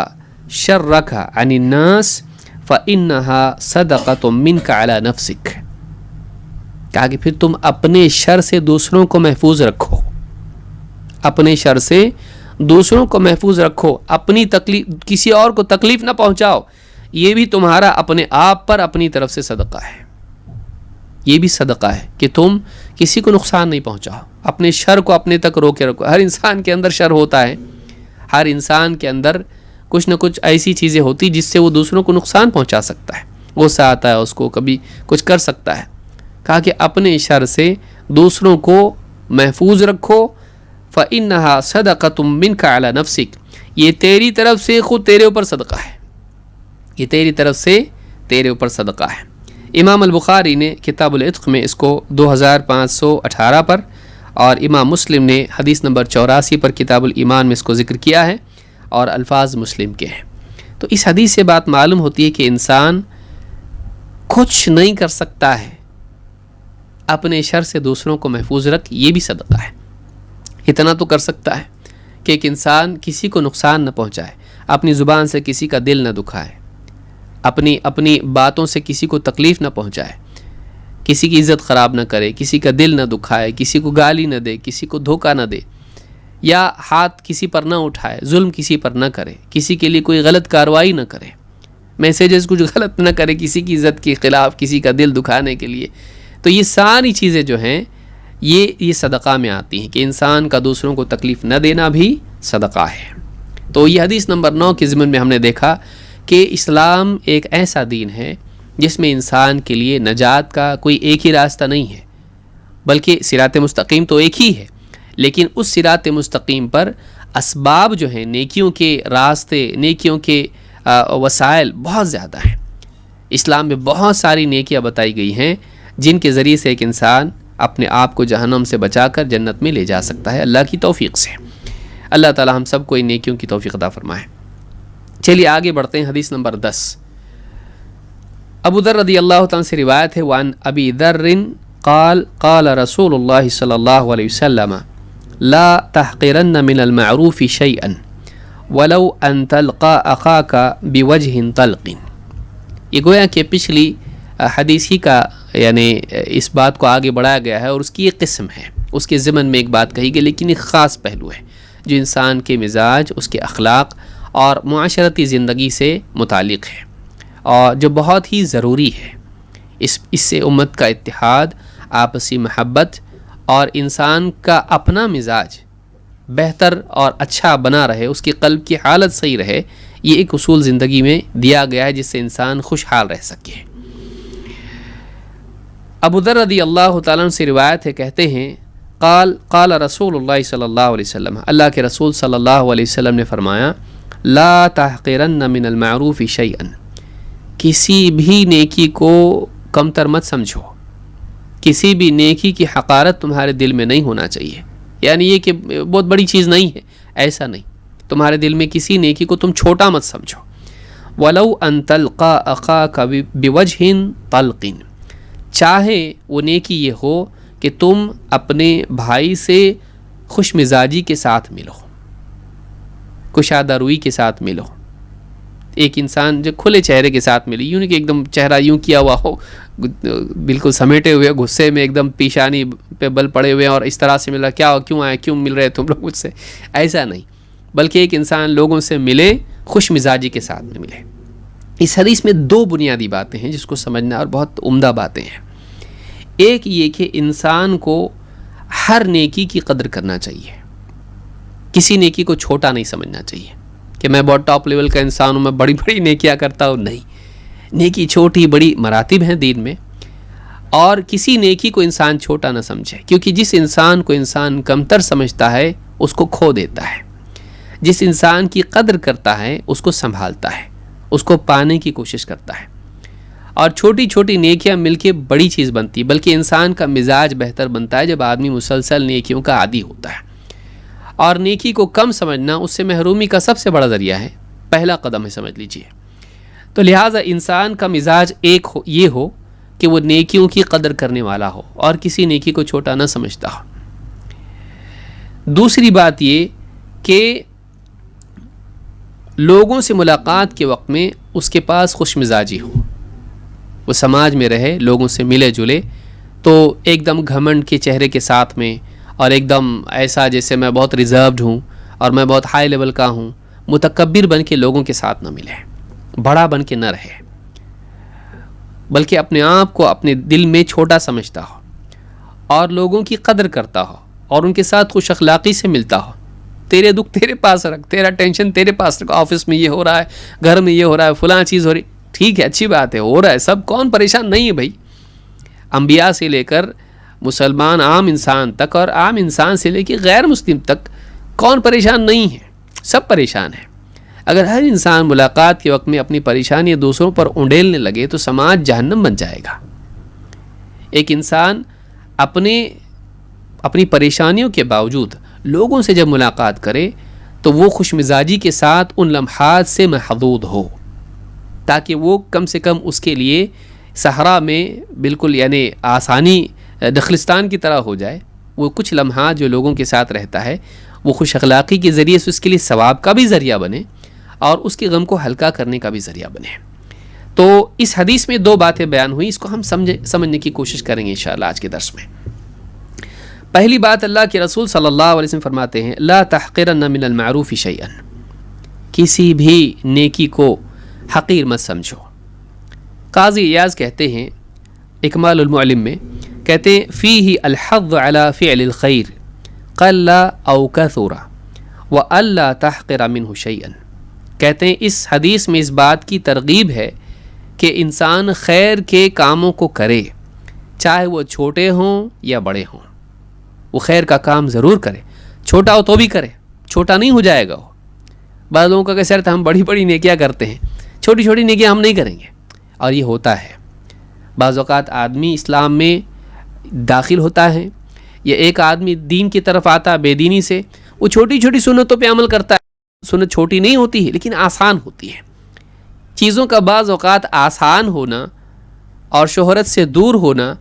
شرک عن الناس فإنها صدقۃ منک علی نفسک، کہا کہ پھر تم اپنے شر سے دوسروں کو محفوظ رکھو، اپنے شر سے دوسروں کو محفوظ رکھو، اپنی تکلیف کسی اور کو تکلیف نہ پہنچاؤ، یہ بھی تمہارا اپنے آپ پر اپنی طرف سے صدقہ ہے، یہ بھی صدقہ ہے کہ تم کسی کو نقصان نہیں پہنچاؤ، اپنے شر کو اپنے تک روکے رکھو۔ ہر انسان کے اندر شر ہوتا ہے، ہر انسان کے اندر کچھ نہ کچھ ایسی چیزیں ہوتی جس سے وہ دوسروں کو نقصان پہنچا سکتا ہے، غصہ آتا ہے اس کو، کبھی کچھ کر سکتا ہے۔ کہا کہ اپنے شر سے دوسروں کو محفوظ رکھو، فَإِنَّهَا صَدَقَةٌ مِّنْكَ عَلَى نَفْسِكَ، یہ تیری طرف سے خود تیرے اوپر صدقہ ہے، یہ تیری طرف سے تیرے اوپر صدقہ ہے۔ امام البخاری نے کتاب العتق میں اس کو 2518 پر، اور امام مسلم نے حدیث نمبر 84 پر کتاب الایمان میں اس کو ذکر کیا ہے، اور الفاظ مسلم کے ہیں۔ تو اس حدیث سے بات معلوم ہوتی ہے کہ انسان کچھ نہیں کر سکتا ہے، اپنے شر سے دوسروں کو محفوظ رکھ، یہ بھی صدقہ ہے۔ اتنا تو کر سکتا ہے کہ ایک انسان کسی کو نقصان نہ پہنچائے، اپنی زبان سے کسی کا دل نہ دکھائے، اپنی باتوں سے کسی کو تکلیف نہ پہنچائے، کسی کی عزت خراب نہ کرے، کسی کا دل نہ دکھائے، کسی کو گالی نہ دے، کسی کو دھوکہ نہ دے، یا ہاتھ کسی پر نہ اٹھائے، ظلم کسی پر نہ کرے، کسی کے لیے کوئی غلط کارروائی نہ کرے، میسیجز کچھ غلط نہ کرے کسی کی عزت کے خلاف، کسی کا دل دکھانے کے لیے۔ تو یہ ساری چیزیں جو ہیں یہ صدقہ میں آتی ہیں، کہ انسان کا دوسروں کو تکلیف نہ دینا بھی صدقہ ہے۔ تو یہ حدیث نمبر 9 کے ضمن میں ہم نے دیکھا کہ اسلام ایک ایسا دین ہے جس میں انسان کے لیے نجات کا کوئی ایک ہی راستہ نہیں ہے، بلکہ صراط مستقیم تو ایک ہی ہے، لیکن اس صراط مستقیم پر اسباب جو ہیں، نیکیوں کے راستے، نیکیوں کے وسائل بہت زیادہ ہیں۔ اسلام میں بہت ساری نیکیاں بتائی گئی ہیں جن کے ذریعے سے ایک انسان اپنے آپ کو جہنم سے بچا کر جنت میں لے جا سکتا ہے، اللہ کی توفیق سے۔ اللہ تعالی ہم سب کو ان نیکیوں کی توفیق عطا فرمائے۔ چلیے آگے بڑھتے ہیں، حدیث نمبر 10۔ ابو ذر رضی اللہ تعالیٰ سے روایت ہے، وعن ابی ذر قال قال رسول اللہ صلی اللہ علیہ وسلم لا تحقرن من المعروف شیئا ولو ان تلقى اخاک بوجہ طلق۔ یہ گویا کہ پچھلی حدیث ہی کا یعنی اس بات کو آگے بڑھایا گیا ہے، اور اس کی ایک قسم ہے، اس کے ضمن میں ایک بات کہی گئی، لیکن ایک خاص پہلو ہے جو انسان کے مزاج، اس کے اخلاق اور معاشرتی زندگی سے متعلق ہے، اور جو بہت ہی ضروری ہے۔ اس سے امت کا اتحاد، آپسی محبت اور انسان کا اپنا مزاج بہتر اور اچھا بنا رہے، اس کی قلب کی حالت صحیح رہے، یہ ایک اصول زندگی میں دیا گیا ہے جس سے انسان خوشحال رہ سکے۔ ابو ذر رضی اللہ تعالیٰ عنہ سے روایت ہے، کہتے ہیں قال قال رسول اللہ صلی اللہ علیہ وسلم، اللہ کے رسول صلی اللہ علیہ وسلم نے فرمایا، لا تحقرن من المعروف شیئا، کسی بھی نیکی کو کمتر مت سمجھو، کسی بھی نیکی کی حقارت تمہارے دل میں نہیں ہونا چاہیے، یعنی یہ کہ بہت بڑی چیز نہیں ہے، ایسا نہیں، تمہارے دل میں کسی نیکی کو تم چھوٹا مت سمجھو۔ ولو ان تلقى اخاک بوجہ طلق، چاہے وہ نیکی یہ ہو کہ تم اپنے بھائی سے خوش مزاجی کے ساتھ ملو، کشادہ روئی کے ساتھ ملو۔ ایک انسان جو کھلے چہرے کے ساتھ ملے، یوں نہیں کہ ایک دم چہرہ یوں کیا ہوا ہو، بالکل سمیٹے ہوئے، غصے میں ایک دم پیشانی پہ بل پڑے ہوئے اور اس طرح سے ملا، کیا ہو، کیوں آئے، کیوں مل رہے تم لوگ مجھ سے، ایسا نہیں، بلکہ ایک انسان لوگوں سے ملے، خوش مزاجی کے ساتھ میں ملے۔ اس حدیث میں دو بنیادی باتیں ہیں جس کو سمجھنا، اور بہت عمدہ باتیں ہیں۔ ایک یہ کہ انسان کو ہر نیکی کی قدر کرنا چاہیے، کسی نیکی کو چھوٹا نہیں سمجھنا چاہیے کہ میں بہت ٹاپ لیول کا انسان ہوں، میں بڑی بڑی نیکیاں کرتا ہوں، نہیں، نیکی چھوٹی بڑی مراتب ہیں دین میں، اور کسی نیکی کو انسان چھوٹا نہ سمجھے، کیونکہ جس انسان کو انسان کمتر سمجھتا ہے اس کو کھو دیتا ہے، جس انسان کی قدر کرتا ہے اس کو سنبھالتا ہے، اس کو پانے کی کوشش کرتا ہے، اور چھوٹی چھوٹی نیکیاں مل کے بڑی چیز بنتی، بلکہ انسان کا مزاج بہتر بنتا ہے جب آدمی مسلسل نیکیوں کا عادی ہوتا ہے۔ اور نیکی کو کم سمجھنا اس سے محرومی کا سب سے بڑا ذریعہ ہے، پہلا قدم ہے، سمجھ لیجئے۔ تو لہٰذا انسان کا مزاج ایک یہ ہو کہ وہ نیکیوں کی قدر کرنے والا ہو اور کسی نیکی کو چھوٹا نہ سمجھتا ہو۔ دوسری بات یہ کہ لوگوں سے ملاقات کے وقت میں اس کے پاس خوش مزاجی ہو، وہ سماج میں رہے، لوگوں سے ملے جلے، تو ایک دم گھمنڈ کے چہرے کے ساتھ میں، اور ایک دم ایسا جیسے میں بہت ریزروڈ ہوں اور میں بہت ہائی لیول کا ہوں، متکبر بن کے لوگوں کے ساتھ نہ ملے، بڑا بن کے نہ رہے، بلکہ اپنے آپ کو اپنے دل میں چھوٹا سمجھتا ہو اور لوگوں کی قدر کرتا ہو اور ان کے ساتھ خوش اخلاقی سے ملتا ہو۔ تیرے دکھ تیرے پاس رکھ، تیرا ٹینشن تیرے پاس رکھ، آفس میں یہ ہو رہا ہے، گھر میں یہ ہو رہا ہے، فلاں چیز ہو رہی، ٹھیک ہے، اچھی بات ہے، ہو رہا ہے، سب کون پریشان نہیں ہے بھائی؟ انبیاء سے لے کر مسلمان عام انسان تک اور عام انسان سے لے کے غیر مسلم تک کون پریشان نہیں ہے؟ سب پریشان ہیں۔ اگر ہر انسان ملاقات کے وقت میں اپنی پریشانی دوسروں پر انڈیلنے لگے تو سماج جہنم بن جائے گا۔ ایک انسان اپنی پریشانیوں کے باوجود لوگوں سے جب ملاقات کرے تو وہ خوش مزاجی کے ساتھ ان لمحات سے محظوظ ہو، تاکہ وہ کم سے کم اس کے لیے صحرا میں بالکل یعنی آسانی دخلستان کی طرح ہو جائے۔ وہ کچھ لمحات جو لوگوں کے ساتھ رہتا ہے وہ خوش اخلاقی کے ذریعے سے اس کے لیے ثواب کا بھی ذریعہ بنے اور اس کے غم کو ہلکا کرنے کا بھی ذریعہ بنے۔ تو اس حدیث میں 2 باتیں بیان ہوئی، اس کو ہم سمجھنے کی کوشش کریں گے انشاءاللہ آج کے درس میں۔ پہلی بات، اللہ کے رسول صلی اللہ علیہ وسلم فرماتے ہیں لا تحقرن من المعروف شیئا، کسی بھی نیکی کو حقیر مت سمجھو۔ قاضی ایاز کہتے ہیں اکمال المعلم میں، کہتے ہیں فیہ الحض علی فعل الخیر قل او کثر والا تحقر منہ شیئا، کہتے ہیں اس حدیث میں اس بات کی ترغیب ہے کہ انسان خیر کے کاموں کو کرے، چاہے وہ چھوٹے ہوں یا بڑے ہوں، وہ خیر کا کام ضرور کرے، چھوٹا ہو تو بھی کرے، چھوٹا نہیں ہو جائے گا وہ۔ بعض لوگوں کا کیسا رہتا ہے ہم بڑی بڑی نیکیاں کرتے ہیں، چھوٹی چھوٹی نیکیاں ہم نہیں کریں گے، اور یہ ہوتا ہے۔ بعض اوقات آدمی اسلام میں داخل ہوتا ہے یا ایک آدمی دین کی طرف آتا بے دینی سے، وہ چھوٹی چھوٹی سنتوں پہ عمل کرتا ہے، سنت چھوٹی نہیں ہوتی ہے لیکن آسان ہوتی ہے۔ چیزوں کا بعض اوقات آسان ہونا اور شہرت سے دور ہونا،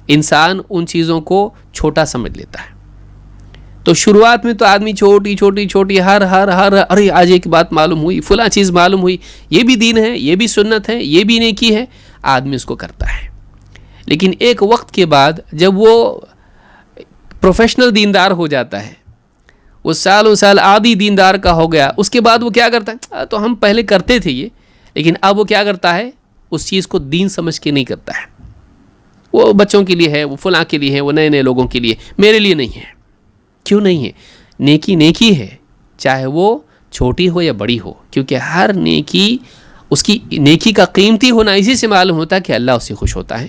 انسان ان چیزوں کو چھوٹا سمجھ لیتا ہے۔ تو شروعات میں تو آدمی چھوٹی چھوٹی چھوٹی ہر ارے آج ایک بات معلوم ہوئی، فلاں چیز معلوم ہوئی، یہ بھی دین ہے، یہ بھی سنت ہے، یہ بھی نیکی ہے، آدمی اس کو کرتا ہے۔ لیکن ایک وقت کے بعد جب وہ پروفیشنل دیندار ہو جاتا ہے، وہ سالوں سال عادی دیندار کا ہو گیا، اس کے بعد وہ کیا کرتا ہے، تو ہم پہلے کرتے تھے یہ، لیکن اب وہ کیا کرتا ہے، اس چیز کو دین سمجھ کے نہیں کرتا ہے۔ وہ بچوں کے لیے ہے، وہ فلاں کے لیے ہے، وہ نئے نئے لوگوں کے لیے، میرے لیے نہیں ہے۔ کیوں نہیں ہے؟ نیکی نیکی ہے، چاہے وہ چھوٹی ہو یا بڑی ہو، کیونکہ ہر نیکی، اس کی نیکی کا قیمتی ہونا اسی سے معلوم ہوتا ہے کہ اللہ اس سے خوش ہوتا ہے،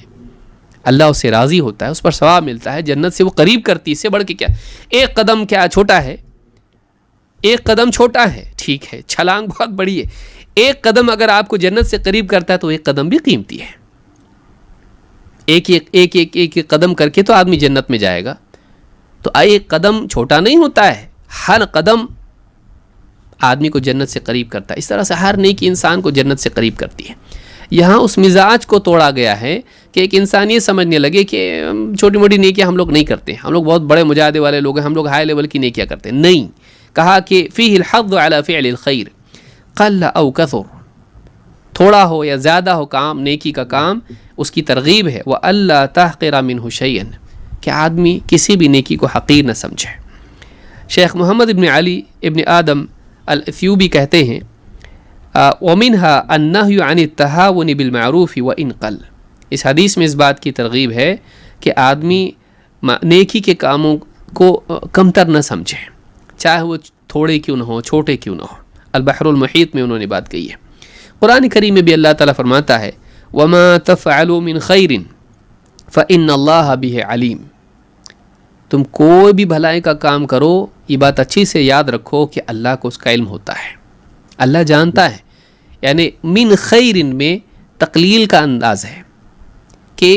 اللہ اس سے راضی ہوتا ہے، اس پر ثواب ملتا ہے، جنت سے وہ قریب کرتی ہے۔ اس سے بڑھ کے کیا؟ ایک قدم کیا چھوٹا ہے؟ ایک قدم چھوٹا ہے، ٹھیک ہے، چھلانگ بہت بڑی ہے، ایک قدم اگر آپ کو جنت سے قریب کرتا ہے تو ایک قدم بھی قیمتی ہے۔ ایک قدم کر کے تو آدمی جنت میں جائے گا، تو ایک قدم چھوٹا نہیں ہوتا ہے، ہر قدم آدمی کو جنت سے قریب کرتا ہے۔ اس طرح سے ہر نیکی انسان کو جنت سے قریب کرتی ہے۔ یہاں اس مزاج کو توڑا گیا ہے کہ ایک انسان یہ سمجھنے لگے کہ چھوٹی موٹی نیکیاں ہم لوگ نہیں کرتے، ہم لوگ بہت بڑے مجاہدے والے لوگ ہیں، ہم لوگ ہائی لیول کی نیکیاں کرتے ہیں۔ نہیں، کہا کہ فیہ الحظ علی فعل الخیر قل او کثر، تھوڑا ہو یا زیادہ ہو کام، نیکی کا کام، اس کی ترغیب ہے وَأَلَّا تَحْقِرَ مِنْهُ شَيْئًا، کہ آدمی کسی بھی نیکی کو حقیر نہ سمجھے۔ شیخ محمد ابن علی ابن آدم الاثیوبی کہتے ہیں وَمِنْهَا النَّهْيُ عَنِ التَّهَاوُنِ بِالْمَعْرُوفِ وَإِنْ قَلَّ، اس حدیث میں اس بات کی ترغیب ہے کہ آدمی نیکی کے کاموں کو کمتر نہ سمجھے، چاہے وہ تھوڑے کیوں نہ ہو، چھوٹے کیوں نہ ہو۔ البحر المحیط میں انہوں نے بات کہی ہے۔ قرآن کریم میں بھی اللہ تعالیٰ فرماتا ہے وَمَا تَفْعَلُوا مِنْ خَيْرٍ فَإِنَّ اللَّهَ بِهِ عَلِيمٌ، تم کوئی بھی بھلائی کا کام کرو، یہ بات اچھی سے یاد رکھو کہ اللہ کو اس کا علم ہوتا ہے، اللہ جانتا ہے۔ یعنی من خیرن میں تقلیل کا انداز ہے کہ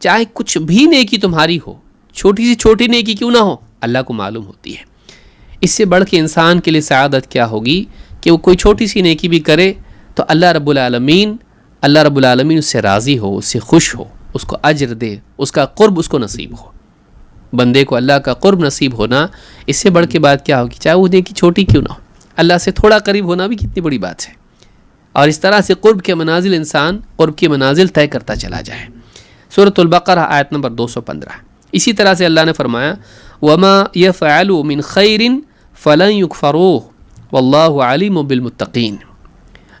چاہے کچھ بھی نیکی تمہاری ہو، چھوٹی سی چھوٹی نیکی کیوں نہ ہو، اللہ کو معلوم ہوتی ہے۔ اس سے بڑھ کے انسان کے لیے سعادت کیا ہوگی کہ وہ کوئی چھوٹی سی نیکی بھی کرے تو اللہ رب العالمین اس سے راضی ہو، اس سے خوش ہو، اس کو اجر دے، اس کا قرب اس کو نصیب ہو۔ بندے کو اللہ کا قرب نصیب ہونا، اس سے بڑھ کے بات کیا ہوگی، چاہے وہ نیکی چھوٹی کیوں نہ ہو۔ اللہ سے تھوڑا قریب ہونا بھی کتنی بڑی بات ہے، اور اس طرح سے قرب کے منازل انسان قرب کی منازل طے کرتا چلا جائے۔ سورۃ البقرہ آیت نمبر 215۔ اسی طرح سے اللہ نے فرمایا وما يفعلوا من خیر فلن يكفروه واللہ علیم بالمتقین،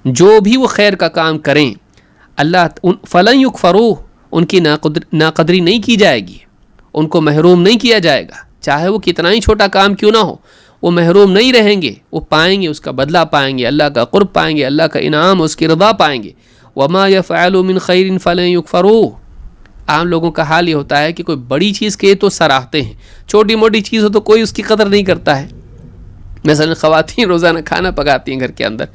جو بھی وہ خیر کا کام کریں اللہ فلن يكفروه، ان کی ناقدری نہیں کی جائے گی، ان کو محروم نہیں کیا جائے گا، چاہے وہ کتنا ہی چھوٹا کام کیوں نہ ہو، وہ محروم نہیں رہیں گے، وہ پائیں گے، اس کا بدلہ پائیں گے، اللہ کا قرب پائیں گے، اللہ کا انعام، اس کی رضا پائیں گے۔ وما يفعلوا من خیر فلن يكفروه۔ عام لوگوں کا حال یہ ہوتا ہے کہ کوئی بڑی چیز کہے تو سراہتے ہیں، چھوٹی موٹی چیز ہو تو کوئی اس کی قدر نہیں کرتا ہے۔ مثلا خواتین روزانہ کھانا پکاتی ہیں گھر کے اندر،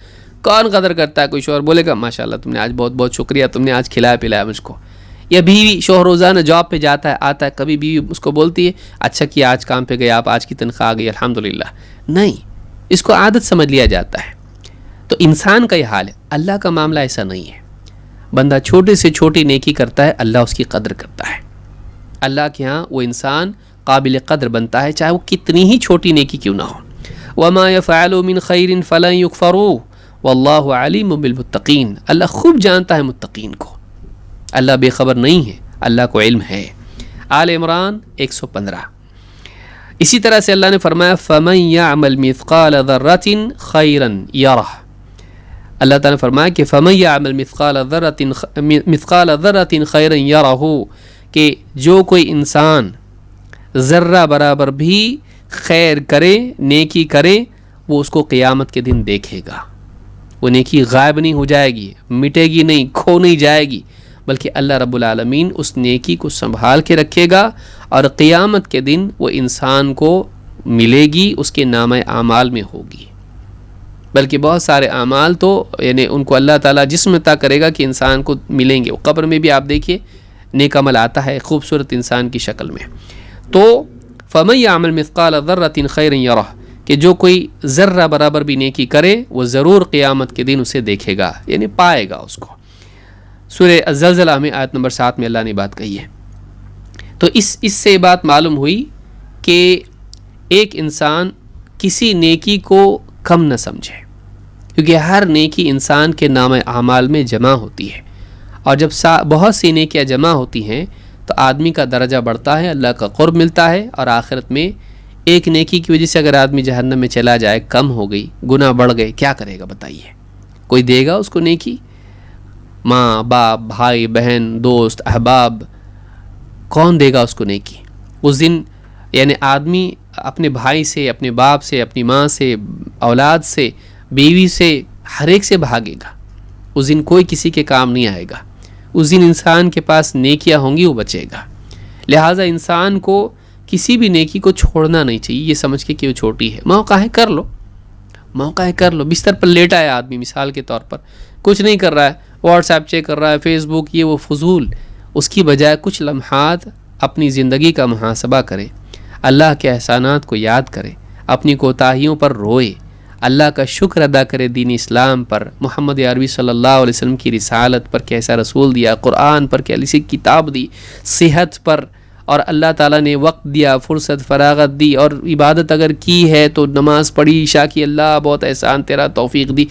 کون قدر کرتا ہے؟ کوئی شوہر بولے گا ماشاءاللہ تم نے آج بہت بہت شکریہ، تم نے آج کھلایا پلایا مجھ کو۔ یا بیوی، شوہر روزانہ جاب پہ جاتا ہے آتا ہے، کبھی بیوی اس کو بولتی ہے اچھا کیا آج کام پہ گئے آپ، آج کی تنخواہ آ گئی الحمدللہ، نہیں، اس کو عادت سمجھ لیا جاتا ہے۔ تو انسان کا یہ حال ہے، اللہ کا معاملہ ایسا نہیں ہے۔ بندہ چھوٹے سے چھوٹی نیکی کرتا ہے، اللہ اس کی قدر کرتا ہے، اللہ کے ہاں وہ انسان قابل قدر بنتا ہے، چاہے وہ کتنی ہی چھوٹی نیکی کیوں نہ ہو۔ وما يفعلوا من خیر فلن يكفروه واللہ علیم بالمتقین، اللہ خوب جانتا ہے متقین کو، اللہ بے خبر نہیں ہے، اللہ کو علم ہے۔ آل عمران 115۔ اسی طرح سے اللہ نے فرمایا فمن يعمل مثقال ذرة خیرا یرہ، اللہ تعالیٰ نے فرمایا کہ فمن يعمل مثقال ذرة خیرا یرہ، کہ جو کوئی انسان ذرہ برابر بھی خیر کرے، نیکی کرے، وہ اس کو قیامت کے دن دیکھے گا۔ وہ نیکی غائب نہیں ہو جائے گی، مٹے گی نہیں، کھو نہیں جائے گی، بلکہ اللہ رب العالمین اس نیکی کو سنبھال کے رکھے گا، اور قیامت کے دن وہ انسان کو ملے گی، اس کے نامہ اعمال میں ہوگی۔ بلکہ بہت سارے اعمال تو یعنی ان کو اللہ تعالیٰ جسم عطا کرے گا کہ انسان کو ملیں گے۔ قبر میں بھی آپ دیکھیے نیک عمل آتا ہے خوبصورت انسان کی شکل میں۔ تو فمن يعمل مثقال ذرة خیرا یرہ، کہ جو کوئی ذرہ برابر بھی نیکی کرے وہ ضرور قیامت کے دن اسے دیکھے گا، یعنی پائے گا اس کو۔ سورہ الزلزلہ میں آیت نمبر 7 میں اللہ نے بات کہی ہے۔ تو اس سے بات معلوم ہوئی کہ ایک انسان کسی نیکی کو کم نہ سمجھے، کیونکہ ہر نیکی انسان کے نام اعمال میں جمع ہوتی ہے، اور جب بہت سی نیکیاں جمع ہوتی ہیں تو آدمی کا درجہ بڑھتا ہے، اللہ کا قرب ملتا ہے، اور آخرت میں ایک نیکی کی وجہ سے اگر آدمی جہنم میں چلا جائے، کم ہو گئی، گناہ بڑھ گئے، کیا کرے گا بتائیے؟ کوئی دے گا اس کو نیکی؟ ماں باپ، بھائی بہن، دوست احباب، کون دے گا اس کو نیکی؟ اس دن یعنی آدمی اپنے بھائی سے، اپنے باپ سے، اپنی ماں سے، اولاد سے، بیوی سے، ہر ایک سے بھاگے گا۔ اس دن کوئی کسی کے کام نہیں آئے گا۔ اس دن انسان کے پاس نیکیاں ہوں گی، وہ بچے گا۔ لہٰذا انسان کو کسی بھی نیکی کو چھوڑنا نہیں چاہیے یہ سمجھ کے کہ وہ چھوٹی ہے۔ موقع ہے کر لو، موقع ہے کر لو۔ بستر پر لیٹا ہے آدمی مثال کے طور پر، کچھ نہیں کر رہا ہے، واٹس ایپ چیک کر رہا ہے، فیس بک، یہ وہ فضول، اس کی بجائے کچھ لمحات اپنی زندگی کا محاسبہ کرے، اللہ کے احسانات کو یاد کرے، اپنی کوتاہیوں پر روئے، اللہ کا شکر ادا کرے دین اسلام پر، محمد عربی صلی اللہ علیہ وسلم کی رسالت پر، کیسا رسول دیا، قرآن پر کیسی کتاب دی، صحت پر، اور اللہ تعالیٰ نے وقت دیا، فرصت فراغت دی، اور عبادت اگر کی ہے تو نماز پڑھی، عشاء کی، اللہ بہت احسان تیرا، توفیق دی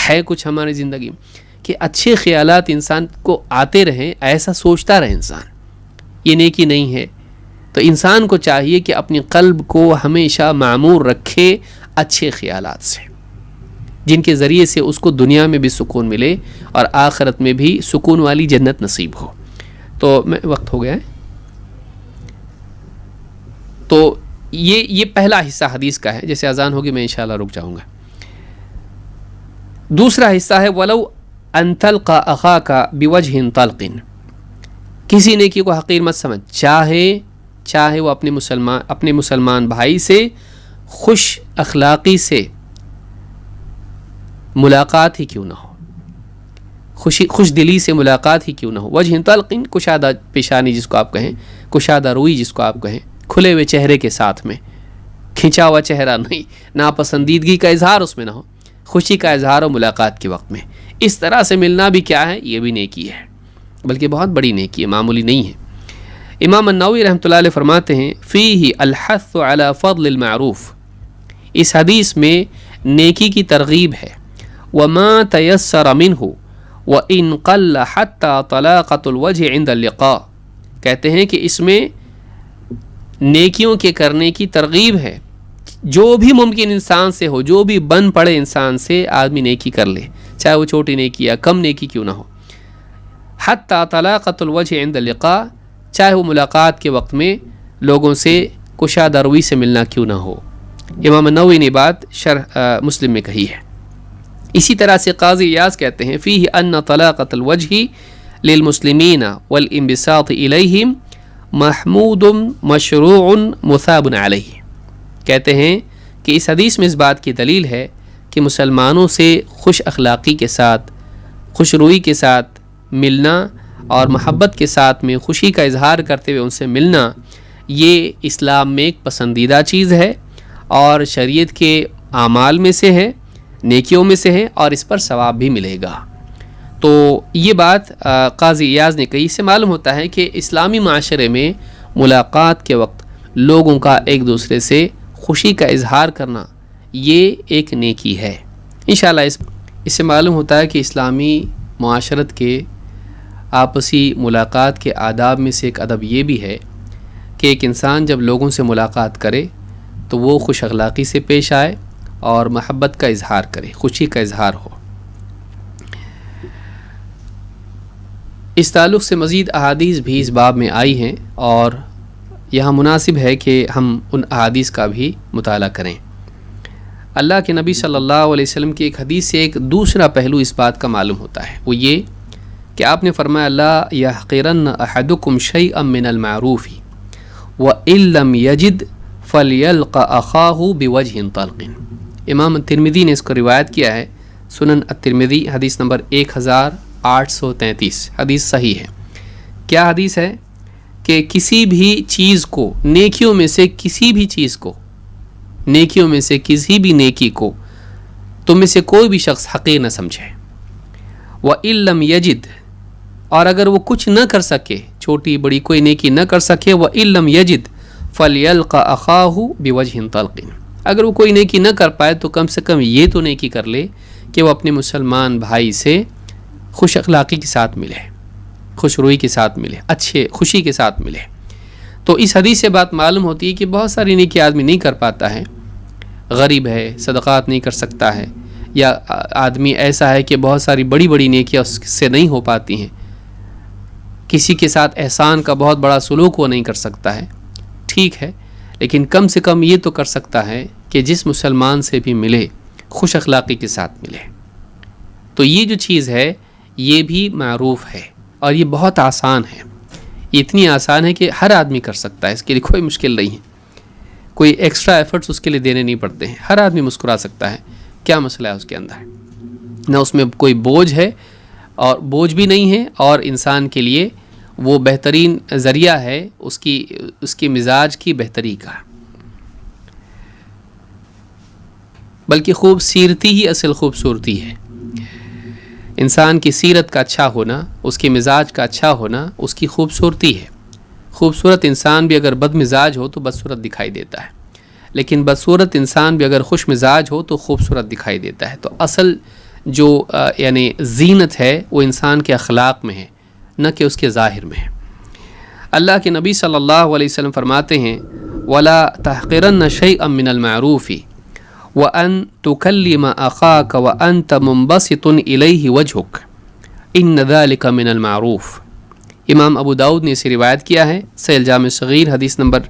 ہے کچھ ہماری زندگی میں، کہ اچھے خیالات انسان کو آتے رہیں، ایسا سوچتا رہے انسان، یہ نیکی نہیں ہے۔ تو انسان کو چاہیے کہ اپنی قلب کو ہمیشہ معمور رکھے اچھے خیالات سے، جن کے ذریعے سے اس کو دنیا میں بھی سکون ملے اور آخرت میں بھی سکون والی جنت نصیب ہو۔ تو وقت ہو گیا ہے، تو یہ پہلا حصہ حدیث کا ہے، جیسے اذان ہوگی میں انشاءاللہ رک جاؤں گا۔ دوسرا حصہ ہے وَلَوْ أَن تَلْقَى أَخَاكَ بِوَجْهٍ طَلْقٍ، کسی نیکی کو حقیر مت سمجھ، چاہے وہ اپنے مسلمان بھائی سے خوش اخلاقی سے ملاقات ہی کیوں نہ ہو، خوش دلی سے ملاقات ہی کیوں نہ ہو۔ وجہ طلقٍ، کشادہ پیشانی جس کو آپ کہیں، کشادہ روئی جس کو آپ کہیں، کھلے ہوئے چہرے کے ساتھ میں، کھنچا ہوا چہرہ نہیں، ناپسندیدگی کا اظہار اس میں نہ ہو، خوشی کا اظہار ہو ملاقات کے وقت میں۔ اس طرح سے ملنا بھی کیا ہے؟ یہ بھی نیکی ہے، بلکہ بہت بڑی نیکی ہے، معمولی نہیں ہے۔ امام النووی رحمۃ اللہ علیہ فرماتے ہیں فیہ الحث علی فضل المعروف، اس حدیث میں نیکی کی ترغیب ہے، وما تیسر منہ وان قل حتی طلاقۃ الوجہ عند اللقاء، کہتے ہیں کہ اس میں نیکیوں کے کرنے کی ترغیب ہے. جو بھی ممکن انسان سے ہو، جو بھی بن پڑے انسان سے، آدمی نیکی کر لے، چاہے وہ چھوٹی نیکی یا کم نیکی کیوں نہ ہو. حتی طلاقۃ الوجہ عند اللقاء، چاہے وہ ملاقات کے وقت میں لوگوں سے کشادہ روی سے ملنا کیوں نہ ہو. امام نووی نے بات شرح مسلم میں کہی ہے. اسی طرح سے قاضی ایاز کہتے ہیں فیہ ان طلاقۃ الوجہ للمسلمین والانبساط الیہم محمود مشروع مثاب علیہ. کہتے ہیں کہ اس حدیث میں اس بات کی دلیل ہے کہ مسلمانوں سے خوش اخلاقی کے ساتھ، خوش روئی کے ساتھ ملنا اور محبت کے ساتھ میں خوشی کا اظہار کرتے ہوئے ان سے ملنا، یہ اسلام میں ایک پسندیدہ چیز ہے اور شریعت کے اعمال میں سے ہے، نیکیوں میں سے ہے، اور اس پر ثواب بھی ملے گا. تو یہ بات قاضی ایاز نے کہی. اس سے معلوم ہوتا ہے کہ اسلامی معاشرے میں ملاقات کے وقت لوگوں کا ایک دوسرے سے خوشی کا اظہار کرنا یہ ایک نیکی ہے. انشاءاللہ اس سے معلوم ہوتا ہے کہ اسلامی معاشرت کے آپسی ملاقات کے آداب میں سے ایک ادب یہ بھی ہے کہ ایک انسان جب لوگوں سے ملاقات کرے تو وہ خوش اخلاقی سے پیش آئے اور محبت کا اظہار کرے، خوشی کا اظہار ہو. اس تعلق سے مزید احادیث بھی اس باب میں آئی ہیں اور یہاں مناسب ہے کہ ہم ان احادیث کا بھی مطالعہ کریں. اللہ کے نبی صلی اللہ علیہ وسلم کی ایک حدیث سے ایک دوسرا پہلو اس بات کا معلوم ہوتا ہے، وہ یہ کہ آپ نے فرمایا لا یحقرن احدکم شیئا من المعروف وان لم یجد فلیلق اخاہ بوجہ طلق. امام ترمذی نے اس کو روایت کیا ہے، سنن الترمذی، حدیث نمبر 1833. حدیث صحیح ہے. کیا حدیث ہے کہ کسی بھی چیز کو، نیکیوں میں سے کسی بھی چیز کو، نیکیوں میں سے کسی بھی نیکی کو تم میں سے کوئی بھی شخص حقیر نہ سمجھے. وَإِن لَمْ يَجِدْ، اور اگر وہ کچھ نہ کر سکے، چھوٹی بڑی کوئی نیکی نہ کر سکے، وَإِن لَمْ يَجِدْ فَلْيَلْقَ أَخَاهُ بِوَجْهٍ طَلْقٍ، اگر وہ کوئی نیکی نہ کر پائے تو کم سے کم یہ تو نیکی کر لے کہ وہ اپنے مسلمان بھائی سے خوش اخلاقی کے ساتھ ملے، خوش روئی کے ساتھ ملے، اچھے خوشی کے ساتھ ملے. تو اس حدیث سے بات معلوم ہوتی ہے کہ بہت ساری نیکی آدمی نہیں کر پاتا ہے، غریب ہے، صدقات نہیں کر سکتا ہے، یا آدمی ایسا ہے کہ بہت ساری بڑی بڑی نیکیاں اس سے نہیں ہو پاتی ہیں، کسی کے ساتھ احسان کا بہت بڑا سلوک وہ نہیں کر سکتا ہے. ٹھیک ہے، لیکن کم سے کم یہ تو کر سکتا ہے کہ جس مسلمان سے بھی ملے خوش اخلاقی کے ساتھ ملے. تو یہ جو چیز ہے یہ بھی معروف ہے اور یہ بہت آسان ہے. یہ اتنی آسان ہے کہ ہر آدمی کر سکتا ہے، اس کے لیے کوئی مشکل نہیں ہے، کوئی ایکسٹرا ایفرٹس اس کے لیے دینے نہیں پڑتے ہیں. ہر آدمی مسکرا سکتا ہے. کیا مسئلہ ہے اس کے اندر؟ نہ اس میں کوئی بوجھ ہے اور بوجھ بھی نہیں ہے، اور انسان کے لیے وہ بہترین ذریعہ ہے اس کی مزاج کی بہتری کا. بلکہ خوبصورتی ہی اصل خوبصورتی ہے. انسان کی سیرت کا اچھا ہونا، اس کے مزاج کا اچھا ہونا اس کی خوبصورتی ہے. خوبصورت انسان بھی اگر بد مزاج ہو تو بدصورت دکھائی دیتا ہے، لیکن بدصورت انسان بھی اگر خوش مزاج ہو تو خوبصورت دکھائی دیتا ہے. تو اصل جو یعنی زینت ہے وہ انسان کے اخلاق میں ہے، نہ کہ اس کے ظاہر میں ہے. اللہ کے نبی صلی اللہ علیہ وسلم فرماتے ہیں وَلَا تَحْقِرَنَّ شَيْئًا مِّنَ الْمَعْرُوفِ وَأَن تُكَلِّمَ أَخَاكَ وَأَنْتَ مُنبَسِطٌ إِلَيْهِ وَجْهُكَ إِنَّ ذَلِكَ مِنَ الْمَعْرُوفِ. امام ابو داؤد نے اسے روایت کیا ہے، صحیح جامع صغیر حدیث نمبر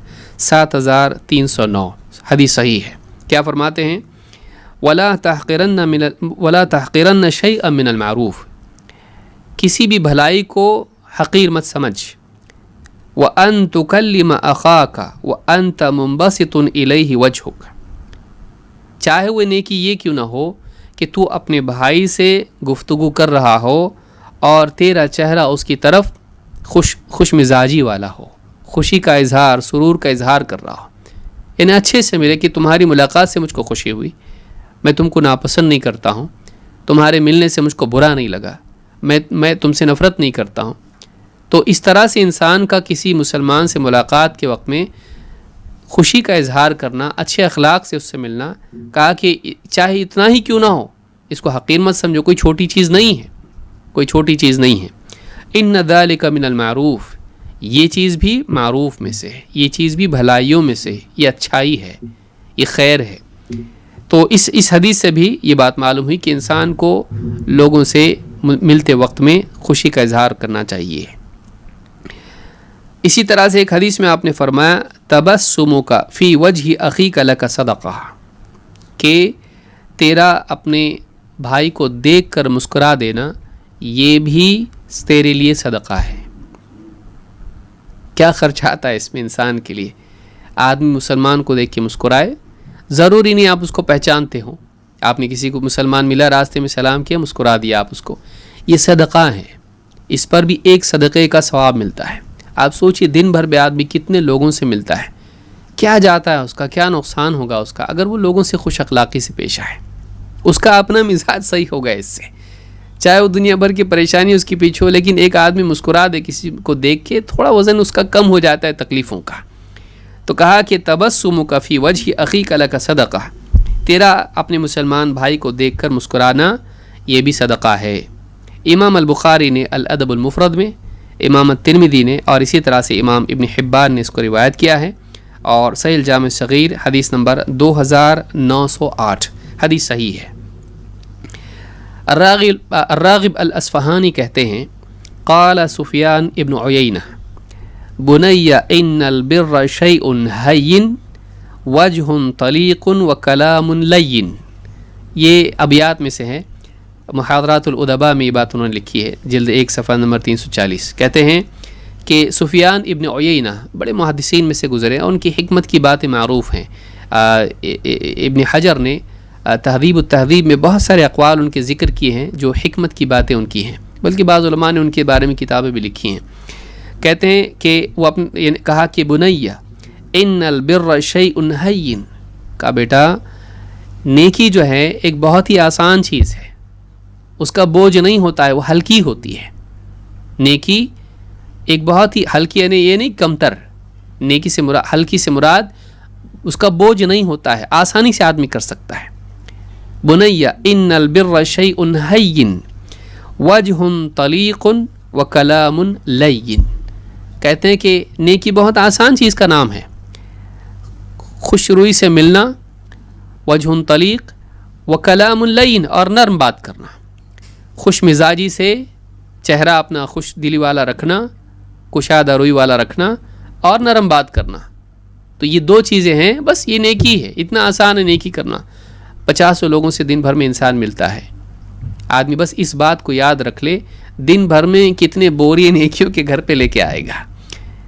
7309. حدیث صحیح ہے. کیا فرماتے ہیں وَلَا تَحْقِرَنَّ شَيْئًا مِّنَ الْمَعْرُوفِ، کسی بھی بھلائی کو حقیر مت سمجھ. وَأَن تُكَلِّمَ أَخَاكَ وَأَنْتَ مُنبَسِطٌ إِلَيْهِ وَجْهُكَ، چاہے وہ نیکی یہ کیوں نہ ہو کہ تو اپنے بھائی سے گفتگو کر رہا ہو اور تیرا چہرہ اس کی طرف خوش مزاجی والا ہو، خوشی کا اظہار، سرور کا اظہار کر رہا ہو، یعنی اچھے سے ملے کہ تمہاری ملاقات سے مجھ کو خوشی ہوئی، میں تم کو ناپسند نہیں کرتا ہوں، تمہارے ملنے سے مجھ کو برا نہیں لگا، میں تم سے نفرت نہیں کرتا ہوں. تو اس طرح سے انسان کا کسی مسلمان سے ملاقات کے وقت میں خوشی کا اظہار کرنا، اچھے اخلاق سے اس سے ملنا، کہا کہ چاہے اتنا ہی کیوں نہ ہو اس کو حقیر مت سمجھو، کوئی چھوٹی چیز نہیں ہے، کوئی چھوٹی چیز نہیں ہے. ان ذالک من المعروف، یہ چیز بھی معروف میں سے ہے، یہ چیز بھی بھلائیوں میں سے، یہ اچھائی ہے، یہ خیر ہے۔ تو اس حدیث سے بھی یہ بات معلوم ہوئی کہ انسان کو لوگوں سے ملتے وقت میں خوشی کا اظہار کرنا چاہیے۔ اسی طرح سے ایک حدیث میں آپ نے فرمایا تبسمک فی وجہ اخیک لک صدقہ، کہ تیرا اپنے بھائی کو دیکھ کر مسکرا دینا یہ بھی تیرے لیے صدقہ ہے۔ کیا خرچ آتا ہے اس میں انسان کے لیے؟ آدمی مسلمان کو دیکھ کے مسکرائے، ضروری نہیں آپ اس کو پہچانتے ہوں، آپ نے کسی کو مسلمان ملا راستے میں سلام کیا، مسکرا دیا آپ اس کو، یہ صدقہ ہے، اس پر بھی ایک صدقے کا ثواب ملتا ہے۔ آپ سوچئے دن بھر میں آدمی کتنے لوگوں سے ملتا ہے، کیا جاتا ہے اس کا، کیا نقصان ہوگا اس کا اگر وہ لوگوں سے خوش اخلاقی سے پیش آئے، اس کا اپنا مزاج صحیح ہوگا اس سے، چاہے وہ دنیا بھر کی پریشانی اس کے پیچھے ہو، لیکن ایک آدمی مسکرا دے کسی کو دیکھ کے، تھوڑا وزن اس کا کم ہو جاتا ہے تکلیفوں کا۔ تو کہا کہ تبسمک فی وجہ اخیک لک صدقہ، تیرا اپنے مسلمان بھائی کو دیکھ کر مسکرانا یہ بھی صدقہ ہے۔ امام البخاری نے الادب المفرد میں، امام الترمذی نے، اور اسی طرح سے امام ابن حبان نے اس کو روایت کیا ہے، اور صحیح الجامع الصغیر حدیث نمبر 2908 حدیث صحیح ہے۔ الراغب الاصفہانی کہتے ہیں قال سفیان ابن عیینہ بنی ان البر شیء ہین وجہ طلیق وکلام لین، یہ ابیات میں سے ہے، محاضرات الادباء میں یہ بات انہوں نے لکھی ہے، جلد 1 صفحہ نمبر 340۔ کہتے ہیں کہ سفیان ابن عیینہ بڑے محدثین میں سے گزرے، اور ان کی حکمت کی باتیں معروف ہیں۔ ابن حجر نے تہذیب التہذیب میں بہت سارے اقوال ان کے ذکر کیے ہیں جو حکمت کی باتیں ان کی ہیں، بلکہ بعض علماء نے ان کے بارے میں کتابیں بھی لکھی ہیں۔ کہتے ہیں کہ وہ اپنے کہا کہ بنیہ ان البر شیء ہین، کہا بیٹا نیکی جو ہے ایک بہت ہی آسان چیز ہے، اس کا بوجھ نہیں ہوتا ہے، وہ ہلکی ہوتی ہے۔ نیکی ایک بہت ہی ہلکی، یعنی یہ نہیں کمتر، نیکی سے مراد، ہلکی سے مراد اس کا بوجھ نہیں ہوتا ہے، آسانی سے آدمی کر سکتا ہے۔ بنیہ ان البر شیء ہین وجہ طلیق وکلام لین، کہتے ہیں کہ نیکی بہت آسان چیز کا نام ہے، خوش روئی سے ملنا، وجہ طلیق وکلام لین، اور نرم بات کرنا، خوش مزاجی سے چہرہ اپنا خوش دلی والا رکھنا، کشادہ روئی والا رکھنا، اور نرم بات کرنا، تو یہ 2 چیزیں ہیں، بس یہ نیکی ہے، اتنا آسان ہے نیکی کرنا۔ 50 لوگوں سے دن بھر میں انسان ملتا ہے، آدمی بس اس بات کو یاد رکھ لے، دن بھر میں کتنے بوری نیکیوں کے گھر پہ لے کے آئے گا،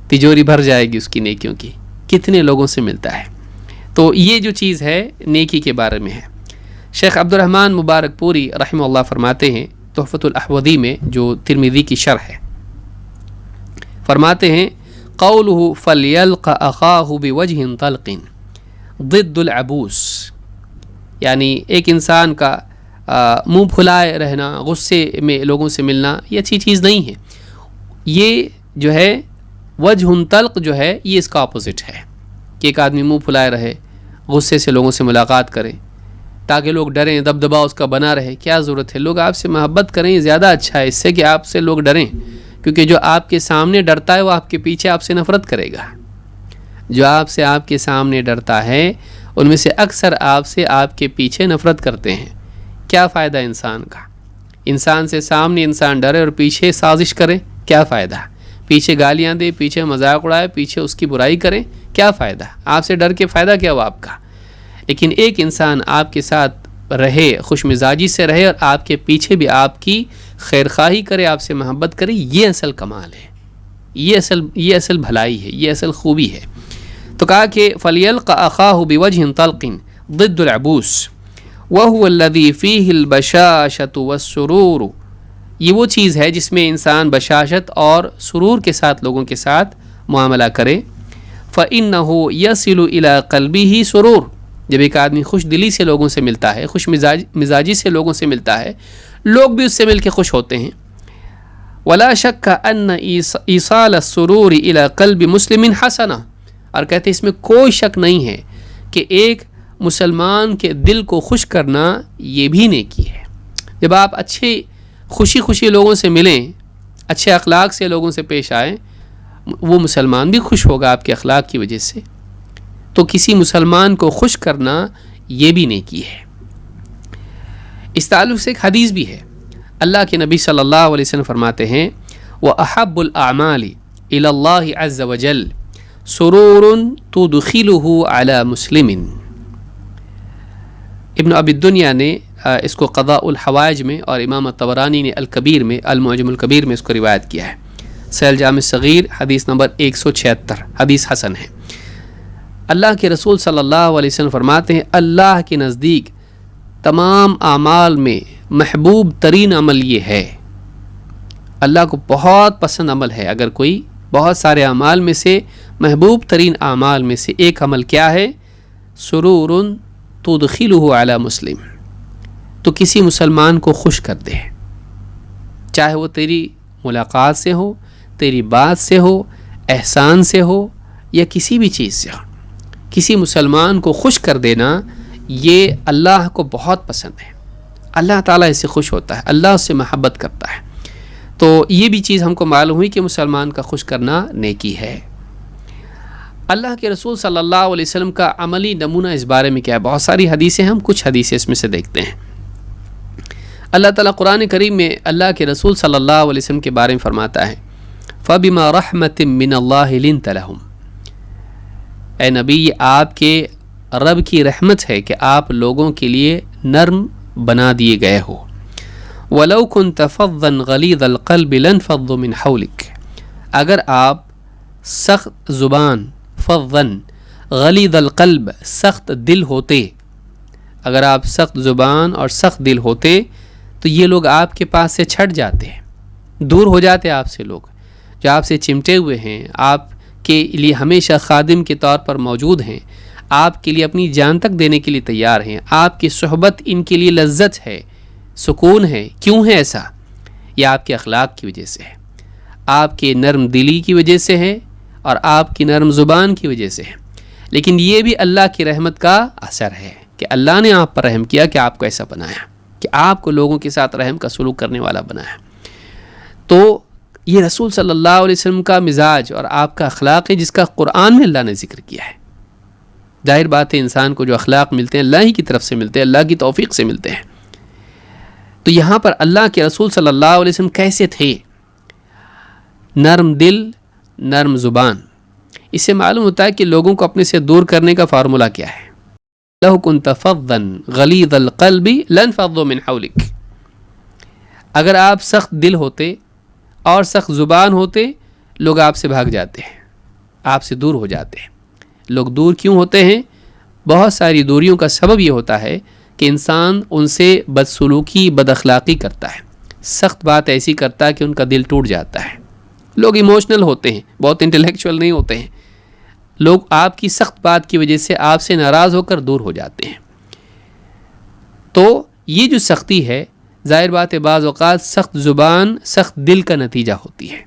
تجوری بھر جائے گی اس کی نیکیوں کی، کتنے لوگوں سے ملتا ہے۔ تو یہ جو چیز ہے نیکی کے بارے میں ہے۔ شیخ عبد الرحمن مبارک پوری رحمہ اللہ فرماتے ہیں تحفۃ الاحوذی میں، جو ترمذی کی شرح ہے، فرماتے ہیں قولہ فلیلق اخاہ بوجہ طلق ضد العبوس، یعنی ایک انسان کا منہ پھلائے رہنا، غصے میں لوگوں سے ملنا، یہ اچھی چیز نہیں ہے۔ یہ جو ہے وجہ طلق جو ہے، یہ اس کا اپوزٹ ہے کہ ایک آدمی منہ پھلائے رہے، غصے سے لوگوں سے ملاقات کرے تاکہ لوگ ڈریں، دبدبا اس کا بنا رہے۔ کیا ضرورت ہے؟ لوگ آپ سے محبت کریں، زیادہ اچھا ہے اس سے کہ آپ سے لوگ ڈریں، کیونکہ جو آپ کے سامنے ڈرتا ہے وہ آپ کے پیچھے آپ سے نفرت کرے گا۔ جو آپ کے سامنے ڈرتا ہے ان میں سے اکثر آپ سے آپ کے پیچھے نفرت کرتے ہیں۔ کیا فائدہ انسان کا؟ انسان سے سامنے انسان ڈرے اور پیچھے سازش کرے، کیا فائدہ؟ پیچھے گالیاں دے، پیچھے مذاق اڑائے، پیچھے اس کی برائی کرے، کیا فائدہ؟ آپ سے ڈر کے فائدہ کیا ہوا آپ کا؟ لیکن ایک انسان آپ کے ساتھ رہے، خوش مزاجی سے رہے، اور آپ کے پیچھے بھی آپ کی خیر خواہی کرے، آپ سے محبت کرے، یہ اصل کمال ہے، یہ اصل بھلائی ہے، یہ اصل خوبی ہے۔ تو کہا کہ فلیلق اخاہ بوجہ طلق ضد العبوس وهو الذي فيه البشاشة والسرور، یہ وہ چیز ہے جس میں انسان بشاشت اور سرور کے ساتھ لوگوں کے ساتھ معاملہ کرے۔ فإنه يصل إلى قلبه سرور، جب ایک آدمی خوش دلی سے لوگوں سے ملتا ہے، خوش مزاجی سے لوگوں سے ملتا ہے، لوگ بھی اس سے مل کے خوش ہوتے ہیں۔ ولا شک ان ایصال السرور الى قلب مسلم حسنہ، اور کہتے ہیں اس میں کوئی شک نہیں ہے کہ ایک مسلمان کے دل کو خوش کرنا یہ بھی نیکی ہے۔ جب آپ اچھے خوشی لوگوں سے ملیں، اچھے اخلاق سے لوگوں سے پیش آئیں، وہ مسلمان بھی خوش ہوگا آپ کے اخلاق کی وجہ سے. تو کسی مسلمان کو خوش کرنا یہ بھی نیکی ہے. اس تعلق سے ایک حدیث بھی ہے. اللہ کے نبی صلی اللہ علیہ وسلم فرماتے ہیں وَأَحَبُّ الْأَعْمَالِ إِلَى اللَّهِ عَزَّ وَجَلَّ سُرُورٌ تُدْخِلُهُ عَلَى مُسْلِمٍ. ابن ابی الدنیا نے اس کو قضاء الحوائج میں اور امام الطبرانی نے الکبیر میں المعجم الکبیر میں اس کو روایت کیا ہے. سیل جامع صغیر حدیث نمبر 176 حدیث حسن ہے. اللہ کے رسول صلی اللہ علیہ وسلم فرماتے ہیں اللہ کے نزدیک تمام اعمال میں محبوب ترین عمل یہ ہے, اللہ کو بہت پسند عمل ہے, اگر کوئی بہت سارے اعمال میں سے محبوب ترین اعمال میں سے ایک عمل کیا ہے, سرور تدخلہ علی مسلم, تو کسی مسلمان کو خوش کر دے, چاہے وہ تیری ملاقات سے ہو, تیری بات سے ہو, احسان سے ہو یا کسی بھی چیز سے ہو. کسی مسلمان کو خوش کر دینا یہ اللہ کو بہت پسند ہے, اللہ تعالیٰ اس سے خوش ہوتا ہے, اللہ اس سے محبت کرتا ہے. تو یہ بھی چیز ہم کو معلوم ہوئی کہ مسلمان کا خوش کرنا نیکی ہے. اللہ کے رسول صلی اللہ علیہ وسلم کا عملی نمونہ اس بارے میں کیا ہے؟ بہت ساری حدیثیں, ہم کچھ حدیثیں اس میں سے دیکھتے ہیں. اللہ تعالیٰ قرآن کریم میں اللہ کے رسول صلی اللہ علیہ وسلم کے بارے میں فرماتا ہے فَبِمَا رَحْمَةٍ مِّنَ اللَّهِ لِنْتَ لَهُمْ. اے نبی یہ آپ کے رب کی رحمت ہے کہ آپ لوگوں کے لیے نرم بنا دیے گئے ہو. وَلَوْ كُنْتَ فَظًّا غَلِيظَ الْقَلْبِ لَانْفَضُّوا مِنْ حَوْلِكَ. اگر آپ سخت زبان, فظًّا غلیظ القلب سخت دل ہوتے, اگر آپ سخت زبان اور سخت دل ہوتے تو یہ لوگ آپ کے پاس سے چھٹ جاتے, دور ہو جاتے آپ سے. لوگ جو آپ سے چمٹے ہوئے ہیں, آپ کے لیے ہمیشہ خادم کے طور پر موجود ہیں, آپ کے لیے اپنی جان تک دینے کے لیے تیار ہیں, آپ کی صحبت ان کے لیے لذت ہے, سکون ہے. کیوں ہے ایسا؟ یہ آپ کے اخلاق کی وجہ سے ہے, آپ کے نرم دلی کی وجہ سے ہے اور آپ کی نرم زبان کی وجہ سے ہے. لیکن یہ بھی اللہ کی رحمت کا اثر ہے کہ اللہ نے آپ پر رحم کیا, کہ آپ کو ایسا بنایا, کہ آپ کو لوگوں کے ساتھ رحم کا سلوک کرنے والا بنایا. تو یہ رسول صلی اللہ علیہ وسلم کا مزاج اور آپ کا اخلاق ہے, جس کا قرآن میں اللہ نے ذکر کیا ہے. ظاہر بات ہے انسان کو جو اخلاق ملتے ہیں اللہ ہی کی طرف سے ملتے ہیں, اللہ کی توفیق سے ملتے ہیں. تو یہاں پر اللہ کے رسول صلی اللہ علیہ وسلم کیسے تھے؟ نرم دل, نرم زبان. اس سے معلوم ہوتا ہے کہ لوگوں کو اپنے سے دور کرنے کا فارمولہ کیا ہے. لَوْ كُنْتَ فَظًّا غَلِيظَ الْقَلْبِ لَانْفَضُّوا مِنْ حَوْلِكَ. اگر آپ سخت دل ہوتے اور سخت زبان ہوتے, لوگ آپ سے بھاگ جاتے ہیں, آپ سے دور ہو جاتے ہیں. لوگ دور کیوں ہوتے ہیں؟ بہت ساری دوریوں کا سبب یہ ہوتا ہے کہ انسان ان سے بدسلوکی, بد اخلاقی کرتا ہے, سخت بات ایسی کرتا ہے کہ ان کا دل ٹوٹ جاتا ہے. لوگ ایموشنل ہوتے ہیں, بہت انٹلیکچوئل نہیں ہوتے ہیں. لوگ آپ کی سخت بات کی وجہ سے آپ سے ناراض ہو کر دور ہو جاتے ہیں. تو یہ جو سختی ہے, ظاہر بات ہے بعض اوقات سخت زبان سخت دل کا نتیجہ ہوتی ہے.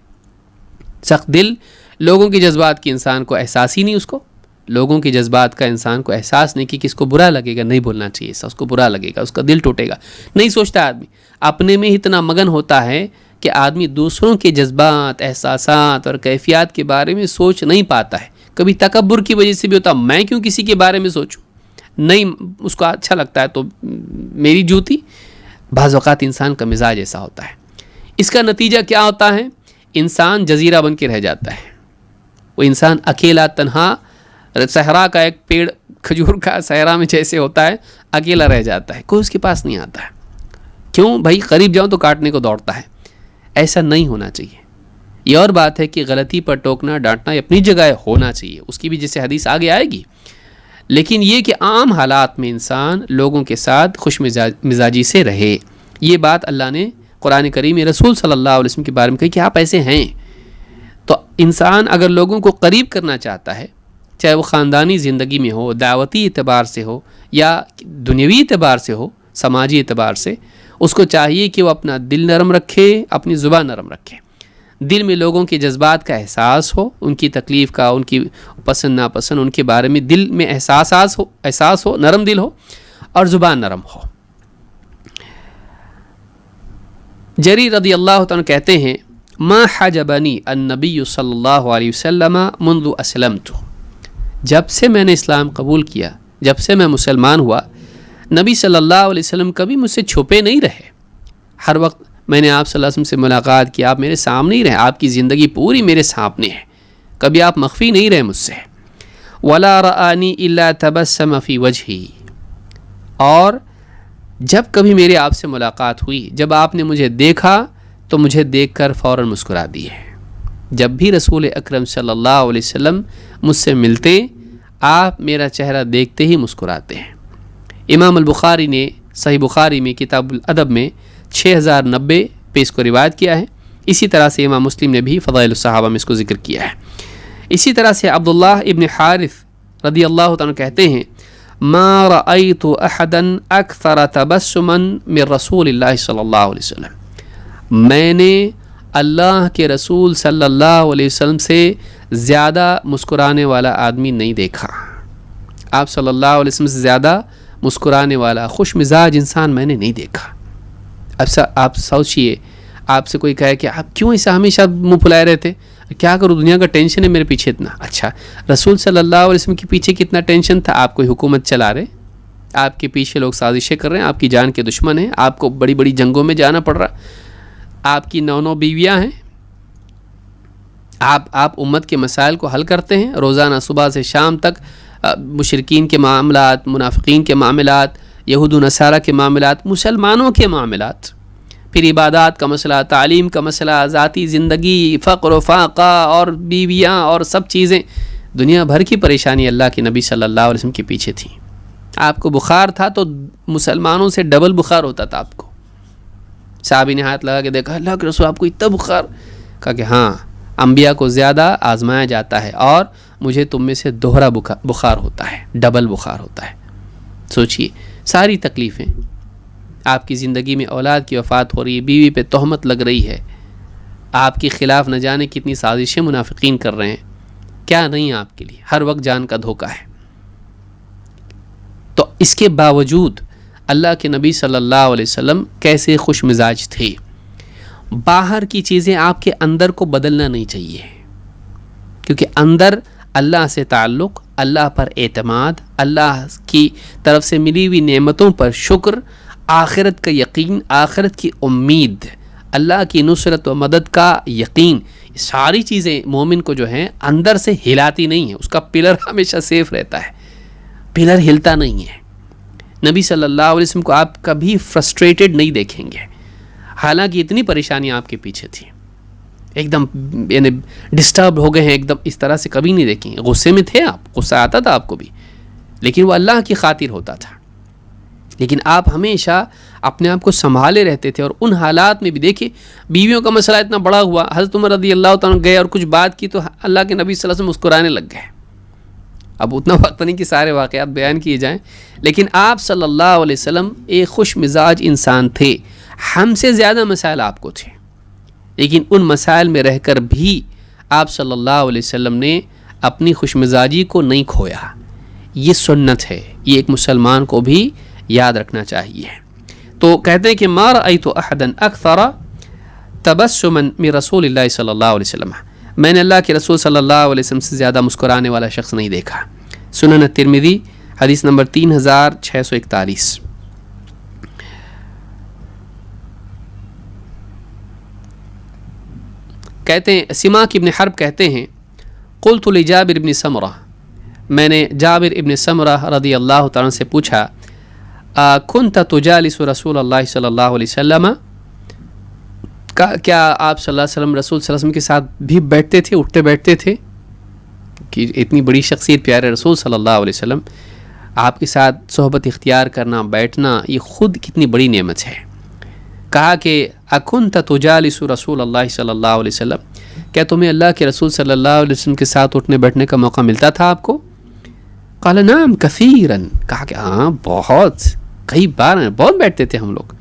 سخت دل لوگوں کے جذبات کی انسان کو احساس ہی نہیں, اس کو لوگوں کے جذبات کا انسان کو احساس نہیں کہ کس کو برا لگے گا, نہیں بولنا چاہیے ایسا, اس کو برا لگے گا, اس کا دل ٹوٹے گا. نہیں سوچتا آدمی, اپنے میں اتنا مگن ہوتا ہے کہ آدمی دوسروں کے جذبات, احساسات اور کیفیات کے بارے میں سوچ نہیں پاتا ہے. کبھی تکبر کی وجہ سے بھی ہوتا, میں کیوں کسی کے بارے میں سوچوں, نہیں اس کو اچھا لگتا ہے تو میری جوتی. بعض اوقات انسان کا مزاج ایسا ہوتا ہے. اس کا نتیجہ کیا ہوتا ہے؟ انسان جزیرہ بن کے رہ جاتا ہے. وہ انسان اکیلا تنہا, صحرا کا ایک پیڑ کھجور کا صحرا میں جیسے ہوتا ہے, اکیلا رہ جاتا ہے, کوئی اس کے پاس نہیں آتا ہے. کیوں بھائی؟ قریب جاؤ تو کاٹنے کو دوڑتا ہے. ایسا نہیں ہونا چاہیے. یہ اور بات ہے کہ غلطی پر ٹوکنا, ڈانٹنا اپنی جگہ ہونا چاہیے, اس کی بھی جیسے حدیث آگے آئے گی. لیکن یہ کہ عام حالات میں انسان لوگوں کے ساتھ خوش مزاجی سے رہے, یہ بات اللہ نے قرآن کریم میں رسول صلی اللہ علیہ وسلم کے بارے میں کہی کہ آپ ایسے ہیں. تو انسان اگر لوگوں کو قریب کرنا چاہتا ہے, چاہے وہ خاندانی زندگی میں ہو, دعوتی اعتبار سے ہو یا دنیوی اعتبار سے ہو, سماجی اعتبار سے, اس کو چاہیے کہ وہ اپنا دل نرم رکھے, اپنی زبان نرم رکھے. دل میں لوگوں کے جذبات کا احساس ہو, ان کی تکلیف کا, ان کی پسند ناپسند, ان کے بارے میں دل میں احساس ہو, نرم دل ہو اور زبان نرم ہو. جریر رضی اللہ تعالیٰ کہتے ہیں ما حجبنی النبی صلی اللہ علیہ وسلم منذ اسلمت، جب سے میں نے اسلام قبول کیا، جب سے میں مسلمان ہوا، نبی صلی اللہ علیہ وسلم کبھی مجھ سے چھپے نہیں رہے. ہر وقت میں نے آپ صلی اللہ علیہ وسلم سے ملاقات کی، آپ میرے سامنے ہی رہے، آپ کی زندگی پوری میرے سامنے ہے، کبھی آپ مخفی نہیں رہے مجھ سے. ولا رآنی الا تبسم فی وجہی، اور جب کبھی میری آپ سے ملاقات ہوئی، جب آپ نے مجھے دیکھا تو مجھے دیکھ کر فوراً مسکرا دیے. جب بھی رسول اکرم صلی اللہ علیہ وسلم مجھ سے ملتے، آپ میرا چہرہ دیکھتے ہی مسکراتے ہیں. امام البخاری نے صحیح بخاری میں کتاب الادب میں 6090 پہ اس کو روایت کیا ہے. اسی طرح سے امام مسلم نے بھی فضائل الصحابہ میں اس کو ذکر کیا ہے. اسی طرح سے عبداللہ ابن حارث رضی اللہ تعالیٰ کہتے ہیں ما رأیت احدا اکثر تبسما من رسول اللہ صلی اللہ علیہ وسلم، میں نے اللہ کے رسول صلی اللہ علیہ وسلم سے زیادہ مسکرانے والا آدمی نہیں دیکھا. آپ صلی اللہ علیہ وسلم سے زیادہ مسکرانے والا خوش مزاج انسان میں نے نہیں دیکھا. اب آپ سوچئے، آپ سے کوئی کہے کہ آپ کیوں ایسا ہمیشہ منہ پھلائے رہتے، کیا کروں، دنیا کا ٹینشن ہے میرے پیچھے اتنا. اچھا، رسول صلی اللہ علیہ وسلم کے پیچھے کتنا ٹینشن تھا. آپ کوئی حکومت چلا رہے، آپ کے پیچھے لوگ سازشیں کر رہے ہیں، آپ کی جان کے دشمن ہیں، آپ کو بڑی بڑی جنگوں میں جانا پڑ رہا، آپ کی 9 بیویاں ہیں، آپ امت کے مسائل کو حل کرتے ہیں روزانہ صبح سے شام تک. مشرکین کے معاملات، منافقین کے معاملات، یہود و نصارہ کے معاملات، مسلمانوں کے معاملات، پھر عبادات کا مسئلہ، تعلیم کا مسئلہ، ذاتی زندگی، فقر و فاقہ اور بیویاں اور سب چیزیں، دنیا بھر کی پریشانی اللہ کے نبی صلی اللہ علیہ وسلم کے پیچھے تھی. آپ کو بخار تھا تو مسلمانوں سے ڈبل بخار ہوتا تھا آپ کو. صحابی نے ہاتھ لگا کے دیکھا، اللہ کے رسول آپ کو اتنا بخار؟ کہا کہ ہاں، انبیاء کو زیادہ آزمایا جاتا ہے اور مجھے تم میں سے دوہرا بخار ہوتا ہے، ڈبل بخار ہوتا ہے. سوچئے ساری تکلیفیں، آپ کی زندگی میں اولاد کی وفات ہو رہی ہے، بیوی پہ تہمت لگ رہی ہے، آپ کے خلاف نہ جانے کتنی سازشیں منافقین کر رہے ہیں، کیا نہیں آپ کے لیے، ہر وقت جان کا دھوکہ ہے. تو اس کے باوجود اللہ کے نبی صلی اللہ علیہ وسلم کیسے خوش مزاج تھے. باہر کی چیزیں آپ کے اندر کو بدلنا نہیں چاہیے، کیونکہ اندر اللہ سے تعلق، اللہ پر اعتماد، اللہ کی طرف سے ملی ہوئی نعمتوں پر شکر، آخرت کا یقین، آخرت کی امید، اللہ کی نصرت و مدد کا یقین، ساری چیزیں مومن کو جو ہیں اندر سے ہلاتی نہیں ہیں. اس کا پلر ہمیشہ سیف رہتا ہے، پلر ہلتا نہیں ہے. نبی صلی اللہ علیہ وسلم کو آپ کبھی فرسٹریٹڈ نہیں دیکھیں گے، حالانکہ اتنی پریشانیاں آپ کے پیچھے تھیں، ایک دم یعنی ڈسٹرب ہو گئے ہیں ایک دم، اس طرح سے کبھی نہیں دیکھیں گے. غصے میں تھے آپ، غصہ آتا تھا آپ کو بھی، لیکن وہ اللہ کی خاطر ہوتا تھا. لیکن آپ ہمیشہ اپنے آپ کو سنبھالے رہتے تھے. اور ان حالات میں بھی دیکھیں، بیویوں کا مسئلہ اتنا بڑا ہوا، حضرت عمر رضی اللہ تعالیٰ گئے اور کچھ بات کی تو اللہ کے نبی صلی اللہ علیہ وسلم مسکرانے لگ گئے. اب اتنا وقت نہیں کہ سارے واقعات بیان کیے جائیں، لیکن آپ صلی اللہ علیہ وسلم ایک خوش مزاج انسان تھے. ہم سے زیادہ مسائل آپ کو تھے، لیکن ان مسائل میں رہ کر بھی آپ صلی اللہ علیہ وسلم نے اپنی خوش مزاجی کو نہیں کھویا. یہ سنت ہے، یہ ایک مسلمان کو بھی یاد رکھنا چاہیے. تو کہتے ہیں کہ ما رأیت احدا اکثر تبسما من رسول اللہ صلی اللہ علیہ وسلم، میں نے اللہ کے رسول صلی اللہ علیہ وسلم سے زیادہ مسکرانے والا شخص نہیں دیکھا. سنن ترمذی حدیث نمبر 3641. کہتے ہیں سماک ابن حرب کہتے ہیں قلت لجابر ابن سمرہ، میں نے جابر ابن سمرہ رضی اللہ تعالیٰ سے پوچھا کنت تجالس رسول اللہ صلی اللہ علیہ وسلم، کیا آپ صلی اللہ علیہ وسلم رسول صلی اللہ علیہ وسلم کے ساتھ بھی بیٹھتے تھے، اٹھتے بیٹھتے تھے؟ کہ اتنی بڑی شخصیت پیارے رسول صلی اللہ علیہ وسلم، آپ کے ساتھ صحبت اختیار کرنا، بیٹھنا، یہ خود کتنی بڑی نعمت ہے. کہا کہ اکنت تجالس رسول اللہ صلی اللہ علیہ وسلم، کیا تمہیں اللہ کے رسول صلی اللہ علیہ وسلم کے ساتھ اٹھنے بیٹھنے کا موقع ملتا تھا آپ کو؟ قال نعم کثیرا، کہا کہ ہاں بہت، کئی بار بہت بیٹھتے تھے ہم لوگ.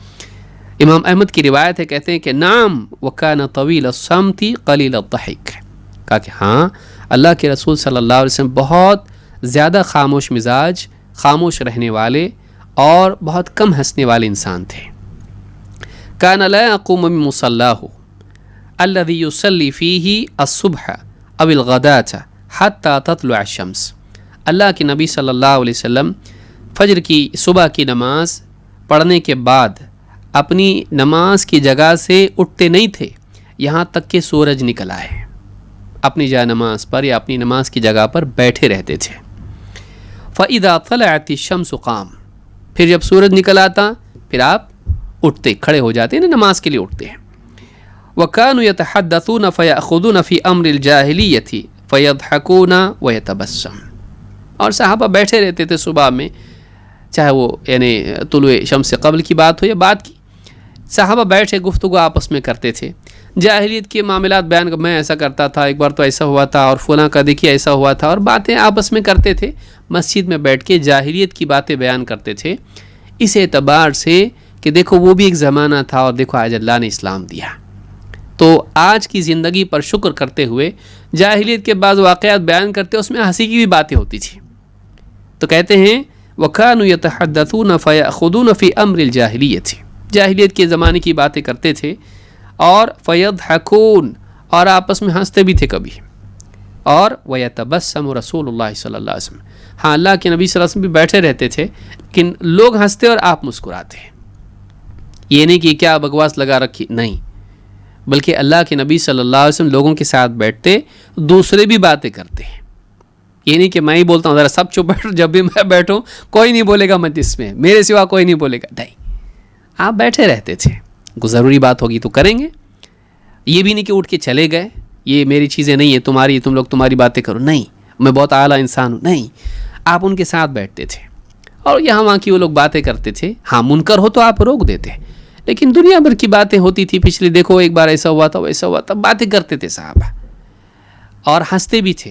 امام احمد کی روایت ہے، کہتے ہیں کہ نعم وکان طویل الصمت قلیل الضحک، کہا کہ ہاں اللہ کے رسول صلی اللہ علیہ وسلم بہت زیادہ خاموش مزاج، خاموش رہنے والے اور بہت کم ہنسنے والے انسان تھے. کان لا یقوم من مصلاہ، الذي يصلي فيه الصبح او الغداة حتى تطلع الشمس. اللہ کے نبی صلی اللہ علیہ وسلم فجر کی صبح کی نماز پڑھنے کے بعد اپنی نماز کی جگہ سے اٹھتے نہیں تھے یہاں تک کہ سورج نکل آئے. اپنی جائے نماز پر یا اپنی نماز کی جگہ پر بیٹھے رہتے تھے. فَإِذَا طَلَعَتِ الشَّمْسُ قَامَ. پھر جب سورج نکل آتا پھر آپ اٹھتے، کھڑے ہو جاتے ہیں، نماز کے لیے اٹھتے ہیں. وَكَانُوا يَتَحَدَّثُونَ فَيَأْخُذُونَ فِي أَمْرِ الْجَاهِلِيَّةِ فَيَضْحَكُونَ وَيَتَبَسَّمُ. اور صحابہ بیٹھے رہتے تھے صبح میں، چاہے وہ یعنی طلوع شمس سے قبل کی بات ہو یا بعد کی. صحابہ بیٹھے گفتگو آپس میں کرتے تھے، جاہلیت کے معاملات بیان کر، میں ایسا کرتا تھا، ایک بار تو ایسا ہوا تھا، اور فلاں کا دیکھیے ایسا ہوا تھا، اور باتیں آپس میں کرتے تھے. مسجد میں بیٹھ کے جاہلیت کی باتیں بیان کرتے تھے اس اعتبار سے کہ دیکھو وہ بھی ایک زمانہ تھا اور دیکھو آج اللہ نے اسلام دیا. تو آج کی زندگی پر شکر کرتے ہوئے جاہلیت کے بعض واقعات بیان کرتے، اس میں ہنسی کی بھی باتیں ہوتی تھی. تو کہتے ہیں وَكَانُوا يَتَحَدَّثُونَ فَيَأْخُذُونَ فِي أَمْرِ الْجَاهِلِيَّةِ. جاہلیت کے زمانے کی باتیں کرتے تھے اور فَيَضْحَكُونَ، اور آپس میں ہنستے بھی تھے کبھی. اور وَيَتَبَسَّمُ رسول اللہ صلی اللہ علیہ وسلم. ہاں اللہ کے نبی صلی اللہ علیہ وسلم بھی بیٹھے رہتے تھے لیکن لوگ ہنستے اور آپ مسکراتے. یہ نہیں کہ کیا بکواس لگا رکھی، نہیں، بلکہ اللہ کے نبی صلی اللہ علیہ وسلم لوگوں کے ساتھ بیٹھتے، دوسرے بھی باتیں کرتے ہیں. یہ نہیں کہ میں ہی بولتا ہوں ذرا سب چپ بیٹھو، جب بھی میں بیٹھوں کوئی نہیں بولے گا مجلس میں، میرے سوا کوئی نہیں بولے گا، نہیں، آپ بیٹھے رہتے تھے. کوئی ضروری بات ہوگی تو کریں گے. یہ بھی نہیں کہ اٹھ کے چلے گئے، یہ میری چیزیں نہیں ہیں تمہاری، تم لوگ تمہاری باتیں کرو، نہیں، میں بہت اعلیٰ انسان ہوں، نہیں. آپ ان کے ساتھ بیٹھتے تھے اور یہاں وہاں کی وہ لوگ باتیں کرتے تھے. ہاں منکر ہو تو آپ روک دیتے، لیکن دنیا بھر کی باتیں ہوتی تھی. پچھلے دیکھو ایک بار ایسا ہوا تھا، ویسا ہوا تھا، باتیں کرتے تھے صحابہ اور ہنستے بھی تھے.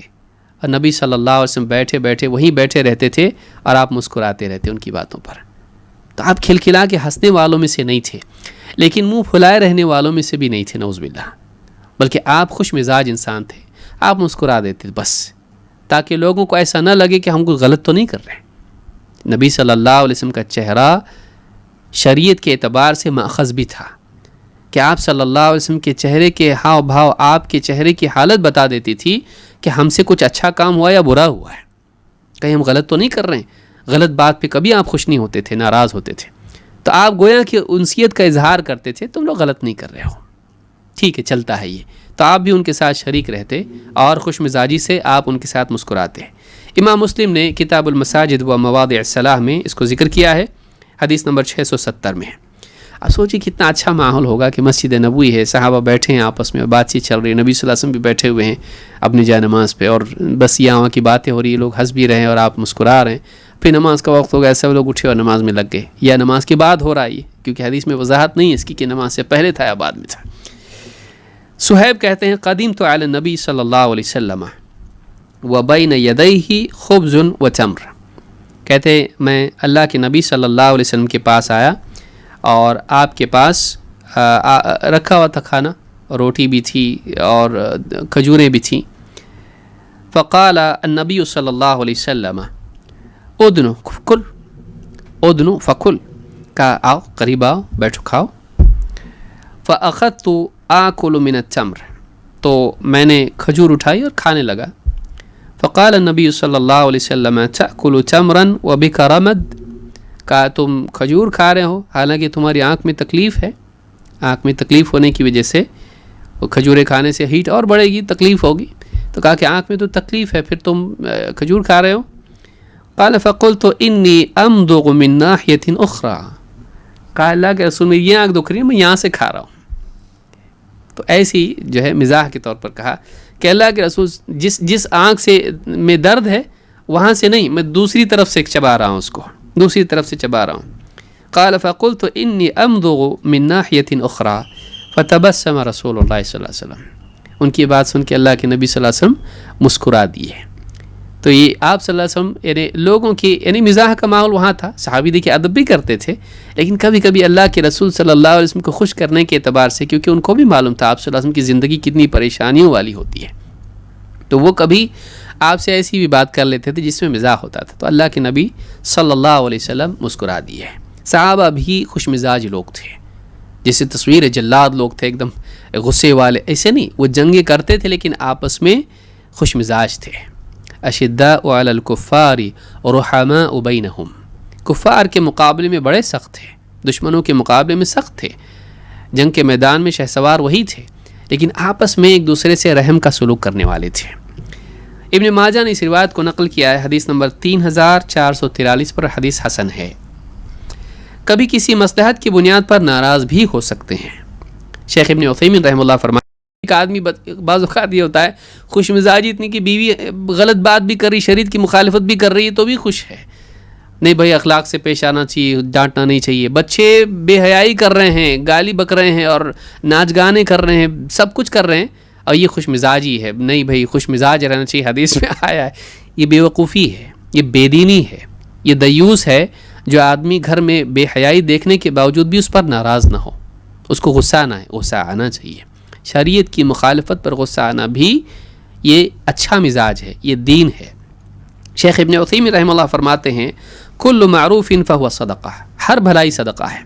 اور نبی صلی اللہ علیہ وسلم بیٹھے بیٹھے وہیں بیٹھے رہتے تھے اور آپ مسکراتے رہتے ان کی باتوں پر. تو آپ کھلکھلا کے ہنسنے والوں میں سے نہیں تھے، لیکن منہ پھلائے رہنے والوں میں سے بھی نہیں تھے نعوذ باللہ، بلکہ آپ خوش مزاج انسان تھے. آپ مسکرا دیتے بس، تاکہ لوگوں کو ایسا نہ لگے کہ ہم کوئی غلط تو نہیں کر رہے. نبی صلی اللہ علیہ وسلم کا چہرہ شریعت کے اعتبار سے ماخذ بھی تھا کہ آپ صلی اللہ علیہ وسلم کے چہرے کے ہاؤ بھاؤ آپ کے چہرے کی حالت بتا دیتی تھی کہ ہم سے کچھ اچھا کام ہوا یا برا ہوا ہے، کہیں ہم غلط تو نہیں کر رہے ہیں. غلط بات پہ کبھی آپ خوش نہیں ہوتے تھے، ناراض ہوتے تھے. تو آپ گویا کہ انسیت کا اظہار کرتے تھے، تم لوگ غلط نہیں کر رہے ہو، ٹھیک ہے چلتا ہے یہ. تو آپ بھی ان کے ساتھ شریک رہتے اور خوش مزاجی سے آپ ان کے ساتھ مسکراتے. امام مسلم نے کتاب المساجد و مواضع الصلاح میں اس کو ذکر کیا ہے، حدیث نمبر 670 میں. اب سوچیے کتنا اچھا ماحول ہوگا کہ مسجد نبوی ہے، صحابہ بیٹھے ہیں آپس میں، بات چیت چل رہی ہے، نبی صلی اللہ علیہ وسلم بھی بیٹھے ہوئے ہیں اپنی جائے نماز پہ، اور بس یہاں کی باتیں ہو رہی ہیں، لوگ ہنس بھی رہے ہیں اور آپ مسکرا رہے ہیں. پھر نماز کا وقت ہوگا، ایسے لوگ اٹھے اور نماز میں لگ گئے، یا نماز کے بعد ہو رہا ہے، کیونکہ حدیث میں وضاحت نہیں ہے اس کی کہ نماز سے پہلے تھا یا بعد میں تھا. صہیب کہتے ہیں قدیمت علی النبی صلی اللہ علیہ وسلم وبین یدیہ خبز و تمر. کہتے ہیں میں اللہ کے نبی صلی اللہ علیہ وسلم کے پاس آیا اور آپ کے پاس رکھا ہوا تھا کھانا، روٹی بھی تھی اور کھجوریں بھی تھیں. فقال النبی صلی اللہ علیہ وسلم ادنو کل، ادنو فکل، کہا آؤ قریب آؤ بیٹھو کھاؤ. فاخذت آکل من التمر، تو میں نے کھجور اٹھائی اور کھانے لگا. فقال النبی صلی اللہ علیہ وسلم تأکل تمرا وبک رمد، کہا تم کھجور کھا رہے ہو حالانکہ تمہاری آنکھ میں تکلیف ہے، آنکھ میں تکلیف ہونے کی وجہ سے وہ کھجوریں کھانے سے ہیٹ اور بڑھے گی، تکلیف ہوگی. تو کہا کہ آنکھ میں تو تکلیف ہے پھر تم کھجور کھا رہے ہو. قال فقلت انی امضغ من ناحیۃ اخری، کہا اللہ کے رسول میری یہ آنکھ دکھ رہی ہے، میں یہاں سے کھا رہا ہوں. تو ایسی جو ہے مزاح کے طور پر کہا کہ اللہ کے رسول جس آنکھ سے میں درد ہے وہاں سے نہیں، میں دوسری طرف سے چبا رہا ہوں، اس کو دوسری طرف سے چبا رہا ہوں. قال فقلت انی امضغ من ناحیۃ اخری فتبسم رسول اللہ صلی اللہ علیہ وسلم. ان کی بات سن کے اللہ کے نبی صلی اللہ علیہ وسلم مسکرا دیے. تو یہ آپ صلی اللہ علیہ وسلم یعنی لوگوں کی یعنی مزاح کا ماحول وہاں تھا. صحابی دیکھیے ادب بھی کرتے تھے، لیکن کبھی کبھی اللہ کے رسول صلی اللہ علیہ وسلم کو خوش کرنے کے اعتبار سے، کیونکہ ان کو بھی معلوم تھا آپ صلی اللہ علیہ وسلم کی زندگی کتنی پریشانیوں والی ہوتی ہے، تو وہ کبھی آپ سے ایسی بھی بات کر لیتے تھے جس میں مزاح ہوتا تھا. تو اللہ کے نبی صلی اللہ علیہ وسلم مسکرا دیے. صحابہ بھی خوش مزاج لوگ تھے، جیسے تصویر جلاد لوگ تھے ایک دم غصے والے، ایسے نہیں، وہ جنگیں کرتے تھے لیکن آپس میں خوش مزاج تھے. اشداء علی الکفار رحماء بینہم، کفار کے مقابلے میں بڑے سخت تھے، دشمنوں کے مقابلے میں سخت تھے. جنگ کے میدان میں شہسوار وہی تھے لیکن آپس میں ایک دوسرے سے رحم کا سلوک کرنے والے تھے. ابن ماجہ نے اس روایت کو نقل کیا ہے، حدیث نمبر 3443 پر، حدیث حسن ہے. کبھی کسی مصلحت کی بنیاد پر ناراض بھی ہو سکتے ہیں. شیخ ابن عثیمین رحمہ اللہ فرماتے ہیں ایک آدمی بعض اوقات یہ ہوتا ہے خوش مزاجی اتنی کہ بیوی غلط بات بھی کر رہی، شریعت کی مخالفت بھی کر رہی ہے تو بھی خوش ہے. نہیں بھائی اخلاق سے پیش آنا چاہیے، ڈانٹنا نہیں چاہیے. بچے بے حیائی کر رہے ہیں، گالی بک رہے ہیں اور ناچ گانے کر رہے ہیں، سب کچھ کر رہے ہیں اور یہ خوش مزاجی ہے. نہیں بھائی خوش مزاج رہنا چاہیے، حدیث میں آیا ہے. یہ بے وقوفی ہے، یہ بے دینی ہے، یہ دیوس ہے جو آدمی گھر میں بے حیائی دیکھنے کے باوجود بھی اس پر ناراض نہ ہو، اس کو غصہ نہ آئے. غصہ آنا چاہیے. شریعت کی مخالفت پر غصہ آنا بھی یہ اچھا مزاج ہے، یہ دین ہے. شیخ ابن عثیمین رحمہ اللہ فرماتے ہیں کل معروف فہو صدقہ، ہر بھلائی صدقہ ہے.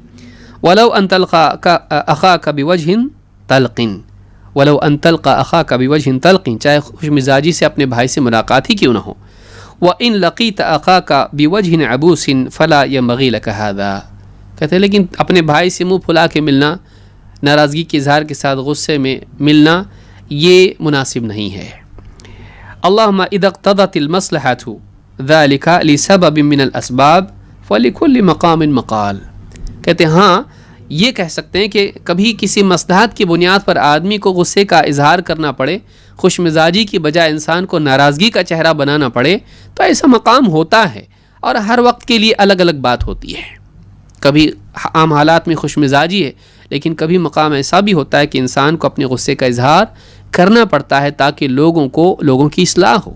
ولو ان تلقى اخاك بوجه طلق، ولو ان تلقى اخاك بوجه طلق، چاہے خوش مزاجی سے اپنے بھائی سے ملاقات ہی کیوں نہ ہو. وان لقيت اخاك بوجه عبوس فلا ينبغي لك هذا، کہتے ہیں لیکن اپنے بھائی سے منہ پھلا کے ملنا، ناراضگی کے اظہار کے ساتھ غصے میں ملنا، یہ مناسب نہیں ہے. اللہم اذا اقتضت المصلحة ذلك لسبب من الاسباب فلكل مقام مقال، کہتے ہیں ہاں یہ کہہ سکتے ہیں کہ کبھی کسی مصلحت کی بنیاد پر آدمی کو غصے کا اظہار کرنا پڑے، خوش مزاجی کی بجائے انسان کو ناراضگی کا چہرہ بنانا پڑے، تو ایسا مقام ہوتا ہے اور ہر وقت کے لیے الگ الگ بات ہوتی ہے. کبھی عام حالات میں خوش مزاجی ہے لیکن کبھی مقام ایسا بھی ہوتا ہے کہ انسان کو اپنے غصے کا اظہار کرنا پڑتا ہے تاکہ لوگوں کی اصلاح ہو،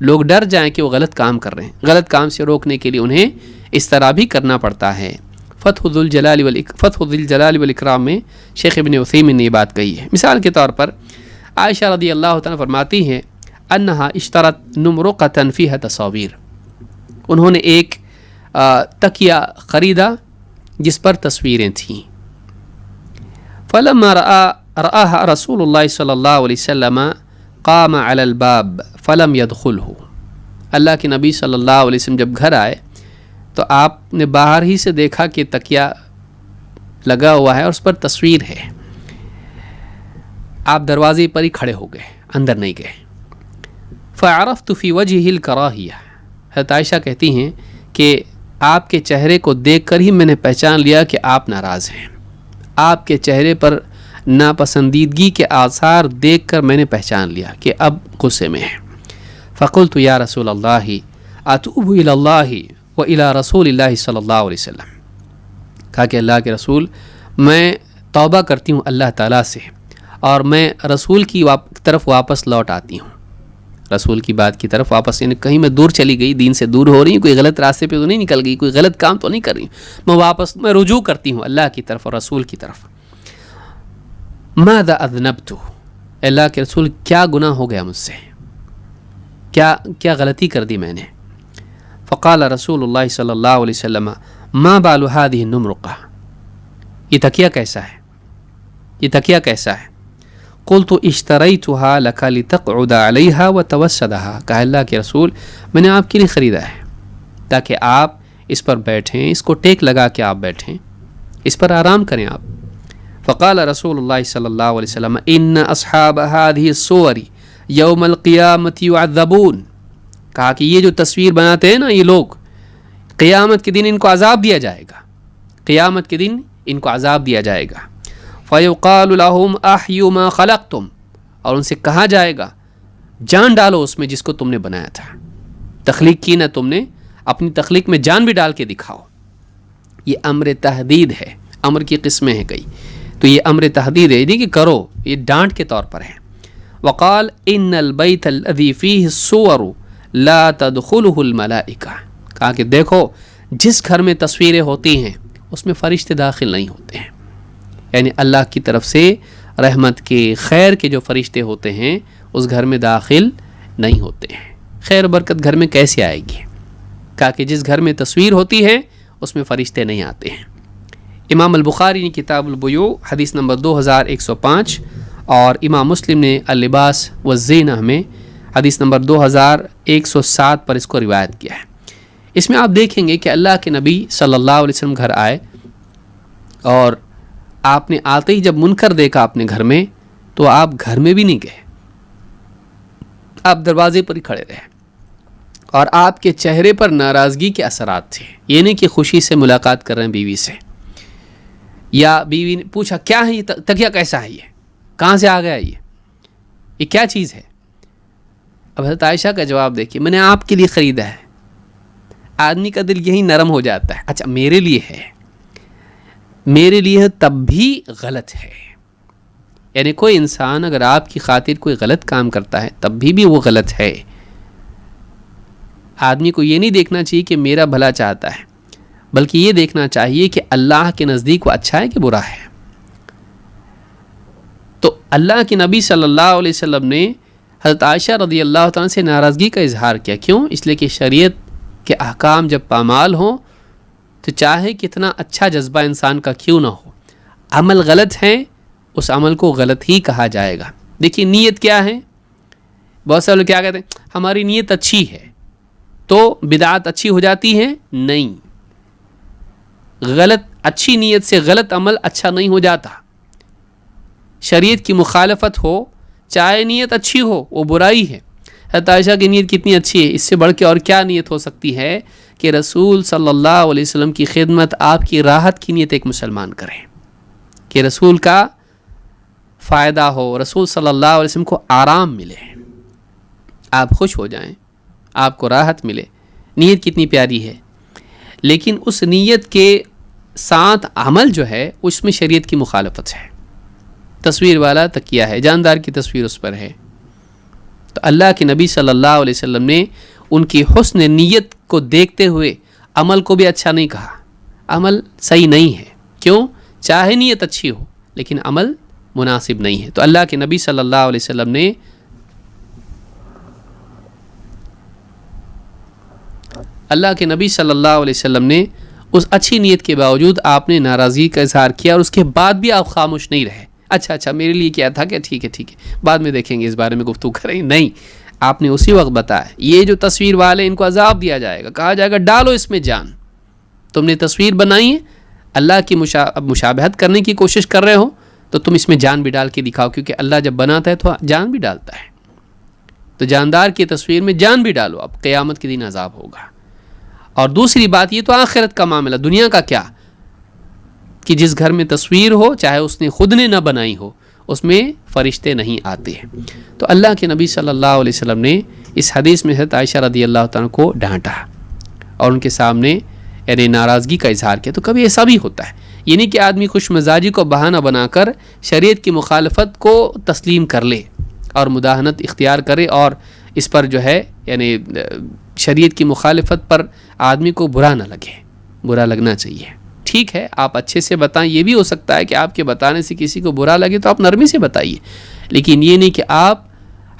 لوگ ڈر جائیں کہ وہ غلط کام کر رہے ہیں. غلط کام سے روکنے کے لیے انہیں اس طرح بھی کرنا پڑتا ہے. فتح ذو الجلال والاکرام میں شیخ ابن عثیمین نے یہ بات کہی ہے. مثال کے طور پر عائشہ رضی اللہ تعالیٰ فرماتی ہیں انہا اشترت نمرقۃ فیہا تصاویر، انہوں نے ایک تکیہ خریدا جس پر تصویریں تھیں. فلما رآها رسول اللہ صلی اللہ علیہ وسلم قام علی الباب فلم يدخلہ، اللہ کے نبی صلی اللہ علیہ وسلم جب گھر آئے تو آپ نے باہر ہی سے دیکھا کہ تکیہ لگا ہوا ہے اور اس پر تصویر ہے. آپ دروازے پر ہی کھڑے ہو گئے، اندر نہیں گئے. فعرفت فی وجہہ الکراہیہ، حضرت عائشہ کہتی ہیں کہ آپ کے چہرے کو دیکھ کر ہی میں نے پہچان لیا کہ آپ ناراض ہیں. آپ کے چہرے پر ناپسندیدگی کے آثار دیکھ کر میں نے پہچان لیا کہ اب غصے میں ہیں. فقلت یا رسول اللہ اتوب الی اللہ و الی رسول اللہ صلی اللہ علیہ وسلم، کہا کہ اللہ کے رسول میں توبہ کرتی ہوں اللہ تعالیٰ سے اور میں رسول کی طرف واپس لوٹ آتی ہوں. رسول کی بات کی طرف واپس، یعنی کہیں میں دور چلی گئی، دین سے دور ہو رہی ہوں، کوئی غلط راستے پہ تو نہیں نکل گئی، کوئی غلط کام تو نہیں کر رہی ہوں، میں رجوع کرتی ہوں اللہ کی طرف اور رسول کی طرف. ماذا اذنبت، اللہ کے رسول کیا گناہ ہو گیا مجھ سے، کیا غلطی کر دی میں نے. فقال رسول اللہ صلی اللہ علیہ وسلم ما بال هذه النمرقہ، یہ تکیہ کیسا ہے، یہ تکیہ کیسا ہے. قلت اشتریتها لك لتقعد عليها وتوسدها، کہا اللہ کے رسول میں نے آپ کے لیے خریدا ہے تاکہ آپ اس پر بیٹھیں، اس کو ٹیک لگا کے آپ بیٹھیں، اس پر آرام کریں آپ. فقال رسول اللہ صلی اللہ علیہ وسلم ان اصحاب هذه الصور یوم القیامت یعذبون، کہا کہ یہ جو تصویر بناتے ہیں نا یہ لوگ، قیامت کے دن ان کو عذاب دیا جائے گا، قیامت کے دن ان کو عذاب دیا جائے گا. فیقال لهم احیوا ما خلقتم، اور ان سے کہا جائے گا جان ڈالو اس میں جس کو تم نے بنایا تھا، تخلیق کی نہ تم نے، اپنی تخلیق میں جان بھی ڈال کے دکھاؤ. یہ امر تحدید ہے، امر کی قسمیں ہیں کئی، تو یہ امر تحدید ہے، یہ کہ کرو، یہ ڈانٹ کے طور پر ہے. وقال ان البیت الذی فیہ الصور لا تدخلہ الملائکہ، کہا کہ دیکھو جس گھر میں تصویریں ہوتی ہیں اس میں فرشتے داخل نہیں ہوتے ہیں، یعنی اللہ کی طرف سے رحمت کے خیر کے جو فرشتے ہوتے ہیں اس گھر میں داخل نہیں ہوتے ہیں. خیر برکت گھر میں کیسے آئے گی، کہا کہ جس گھر میں تصویر ہوتی ہے اس میں فرشتے نہیں آتے ہیں. امام البخاری نے کتاب البیوع حدیث نمبر 2105 اور امام مسلم نے اللباس والزینہ میں حدیث نمبر 2107 پر اس کو روایت کیا ہے۔ اس میں آپ دیکھیں گے کہ اللہ کے نبی صلی اللہ علیہ وسلم گھر آئے اور آپ نے آتے ہی جب منکر دیکھا اپنے گھر میں تو آپ گھر میں بھی نہیں گئے، آپ دروازے پر ہی کھڑے رہے اور آپ کے چہرے پر ناراضگی کے اثرات تھے۔ یہ نہیں کہ خوشی سے ملاقات کر رہے ہیں بیوی سے، یا بیوی نے پوچھا کیا ہے یہ تکیہ کیسا ہے، یہ کہاں سے آ گیا، یہ کیا چیز ہے۔ اب حضرت عائشہ کا جواب دیکھیے، میں نے آپ کے لیے خریدا ہے۔ آدمی کا دل یہی نرم ہو جاتا ہے، اچھا میرے لیے ہے، میرے لیے تب بھی غلط ہے۔ یعنی کوئی انسان اگر آپ کی خاطر کوئی غلط کام کرتا ہے تب بھی وہ غلط ہے۔ آدمی کو یہ نہیں دیکھنا چاہیے کہ میرا بھلا چاہتا ہے، بلکہ یہ دیکھنا چاہیے کہ اللہ کے نزدیک وہ اچھا ہے کہ برا ہے۔ تو اللہ کے نبی صلی اللہ علیہ وسلم نے حضرت عائشہ رضی اللہ تعالیٰ سے ناراضگی کا اظہار کیا۔ کیوں؟ اس لیے کہ شریعت کے احکام جب پامال ہوں تو چاہے کتنا اچھا جذبہ انسان کا کیوں نہ ہو، عمل غلط ہے، اس عمل کو غلط ہی کہا جائے گا۔ دیکھیے نیت کیا ہے، بہت سارے لوگ کیا کہتے ہیں ہماری نیت اچھی ہے تو بدعت اچھی ہو جاتی ہے، نہیں، غلط اچھی نیت سے غلط عمل اچھا نہیں ہو جاتا۔ شریعت کی مخالفت ہو چاہے نیت اچھی ہو وہ برائی ہے۔ حضرت عائشہ کی نیت کتنی اچھی ہے، اس سے بڑھ کے اور کیا نیت ہو سکتی ہے کہ رسول صلی اللہ علیہ وسلم کی خدمت، آپ کی راحت کی نیت ایک مسلمان کرے، کہ رسول کا فائدہ ہو، رسول صلی اللہ علیہ وسلم کو آرام ملے، آپ خوش ہو جائیں، آپ کو راحت ملے۔ نیت کتنی پیاری ہے، لیکن اس نیت کے ساتھ عمل جو ہے اس میں شریعت کی مخالفت ہے۔ تصویر والا تکیہ ہے، جاندار کی تصویر اس پر ہے، تو اللہ کے نبی صلی اللہ علیہ وسلم نے ان کی حسن نیت کو دیکھتے ہوئے عمل کو بھی اچھا نہیں کہا۔ عمل صحیح نہیں ہے، کیوں؟ چاہے نیت اچھی ہو لیکن عمل مناسب نہیں ہے۔ تو اللہ کے نبی صلی اللہ علیہ وسلم نے اس اچھی نیت کے باوجود آپ نے ناراضگی کا اظہار کیا اور اس کے بعد بھی آپ خاموش نہیں رہے۔ اچھا میرے لیے کیا تھا کہ ٹھیک ہے بعد میں دیکھیں گے، اس بارے میں گفتگو کریں، نہیں، آپ نے اسی وقت بتایا۔ یہ جو تصویر والے ان کو عذاب دیا جائے گا، کہا جائے گا ڈالو اس میں جان، تم نے تصویر بنائی ہے، اللہ کی مشابہت کرنے کی کوشش کر رہے ہو تو تم اس میں جان بھی ڈال کے دکھاؤ، کیونکہ اللہ جب بناتا ہے تو جان بھی ڈالتا ہے، تو جاندار کی تصویر میں جان بھی ڈالو، اب قیامت کے دن عذاب ہوگا۔ اور دوسری بات یہ تو آخرت کا معاملہ، دنیا کا کیا، کہ جس گھر میں تصویر ہو چاہے اس نے خود نے نہ بنائی ہو اس میں فرشتے نہیں آتے ہیں۔ تو اللہ کے نبی صلی اللہ علیہ وسلم نے اس حدیث میں حضرت عائشہ رضی اللہ تعالیٰ کو ڈانٹا اور ان کے سامنے یعنی ناراضگی کا اظہار کیا۔ تو کبھی ایسا بھی ہوتا ہے، یہ نہیں کہ آدمی خوش مزاجی کو بہانہ بنا کر شریعت کی مخالفت کو تسلیم کر لے اور مداہنت اختیار کرے، اور اس پر جو ہے یعنی شریعت کی مخالفت پر آدمی کو برا نہ لگے، برا لگنا چاہیے۔ ٹھیک ہے آپ اچھے سے بتائیں، یہ بھی ہو سکتا ہے کہ آپ کے بتانے سے کسی کو برا لگے تو آپ نرمی سے بتائیے، لیکن یہ نہیں کہ آپ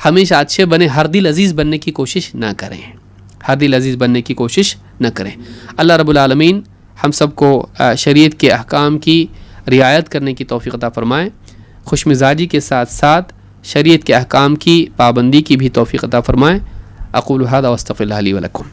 ہمیشہ اچھے بنے، ہر دل عزیز بننے کی کوشش نہ کریں، ہر دل عزیز بننے کی کوشش نہ کریں۔ اللہ رب العالمین ہم سب کو شریعت کے احکام کی رعایت کرنے کی توفیق عطا فرمائے، خوش مزاجی کے ساتھ ساتھ شریعت کے احکام کی پابندی کی بھی توفیق عطا فرمائے۔ اقول ھذا واستغفر اللہ لی ولکم۔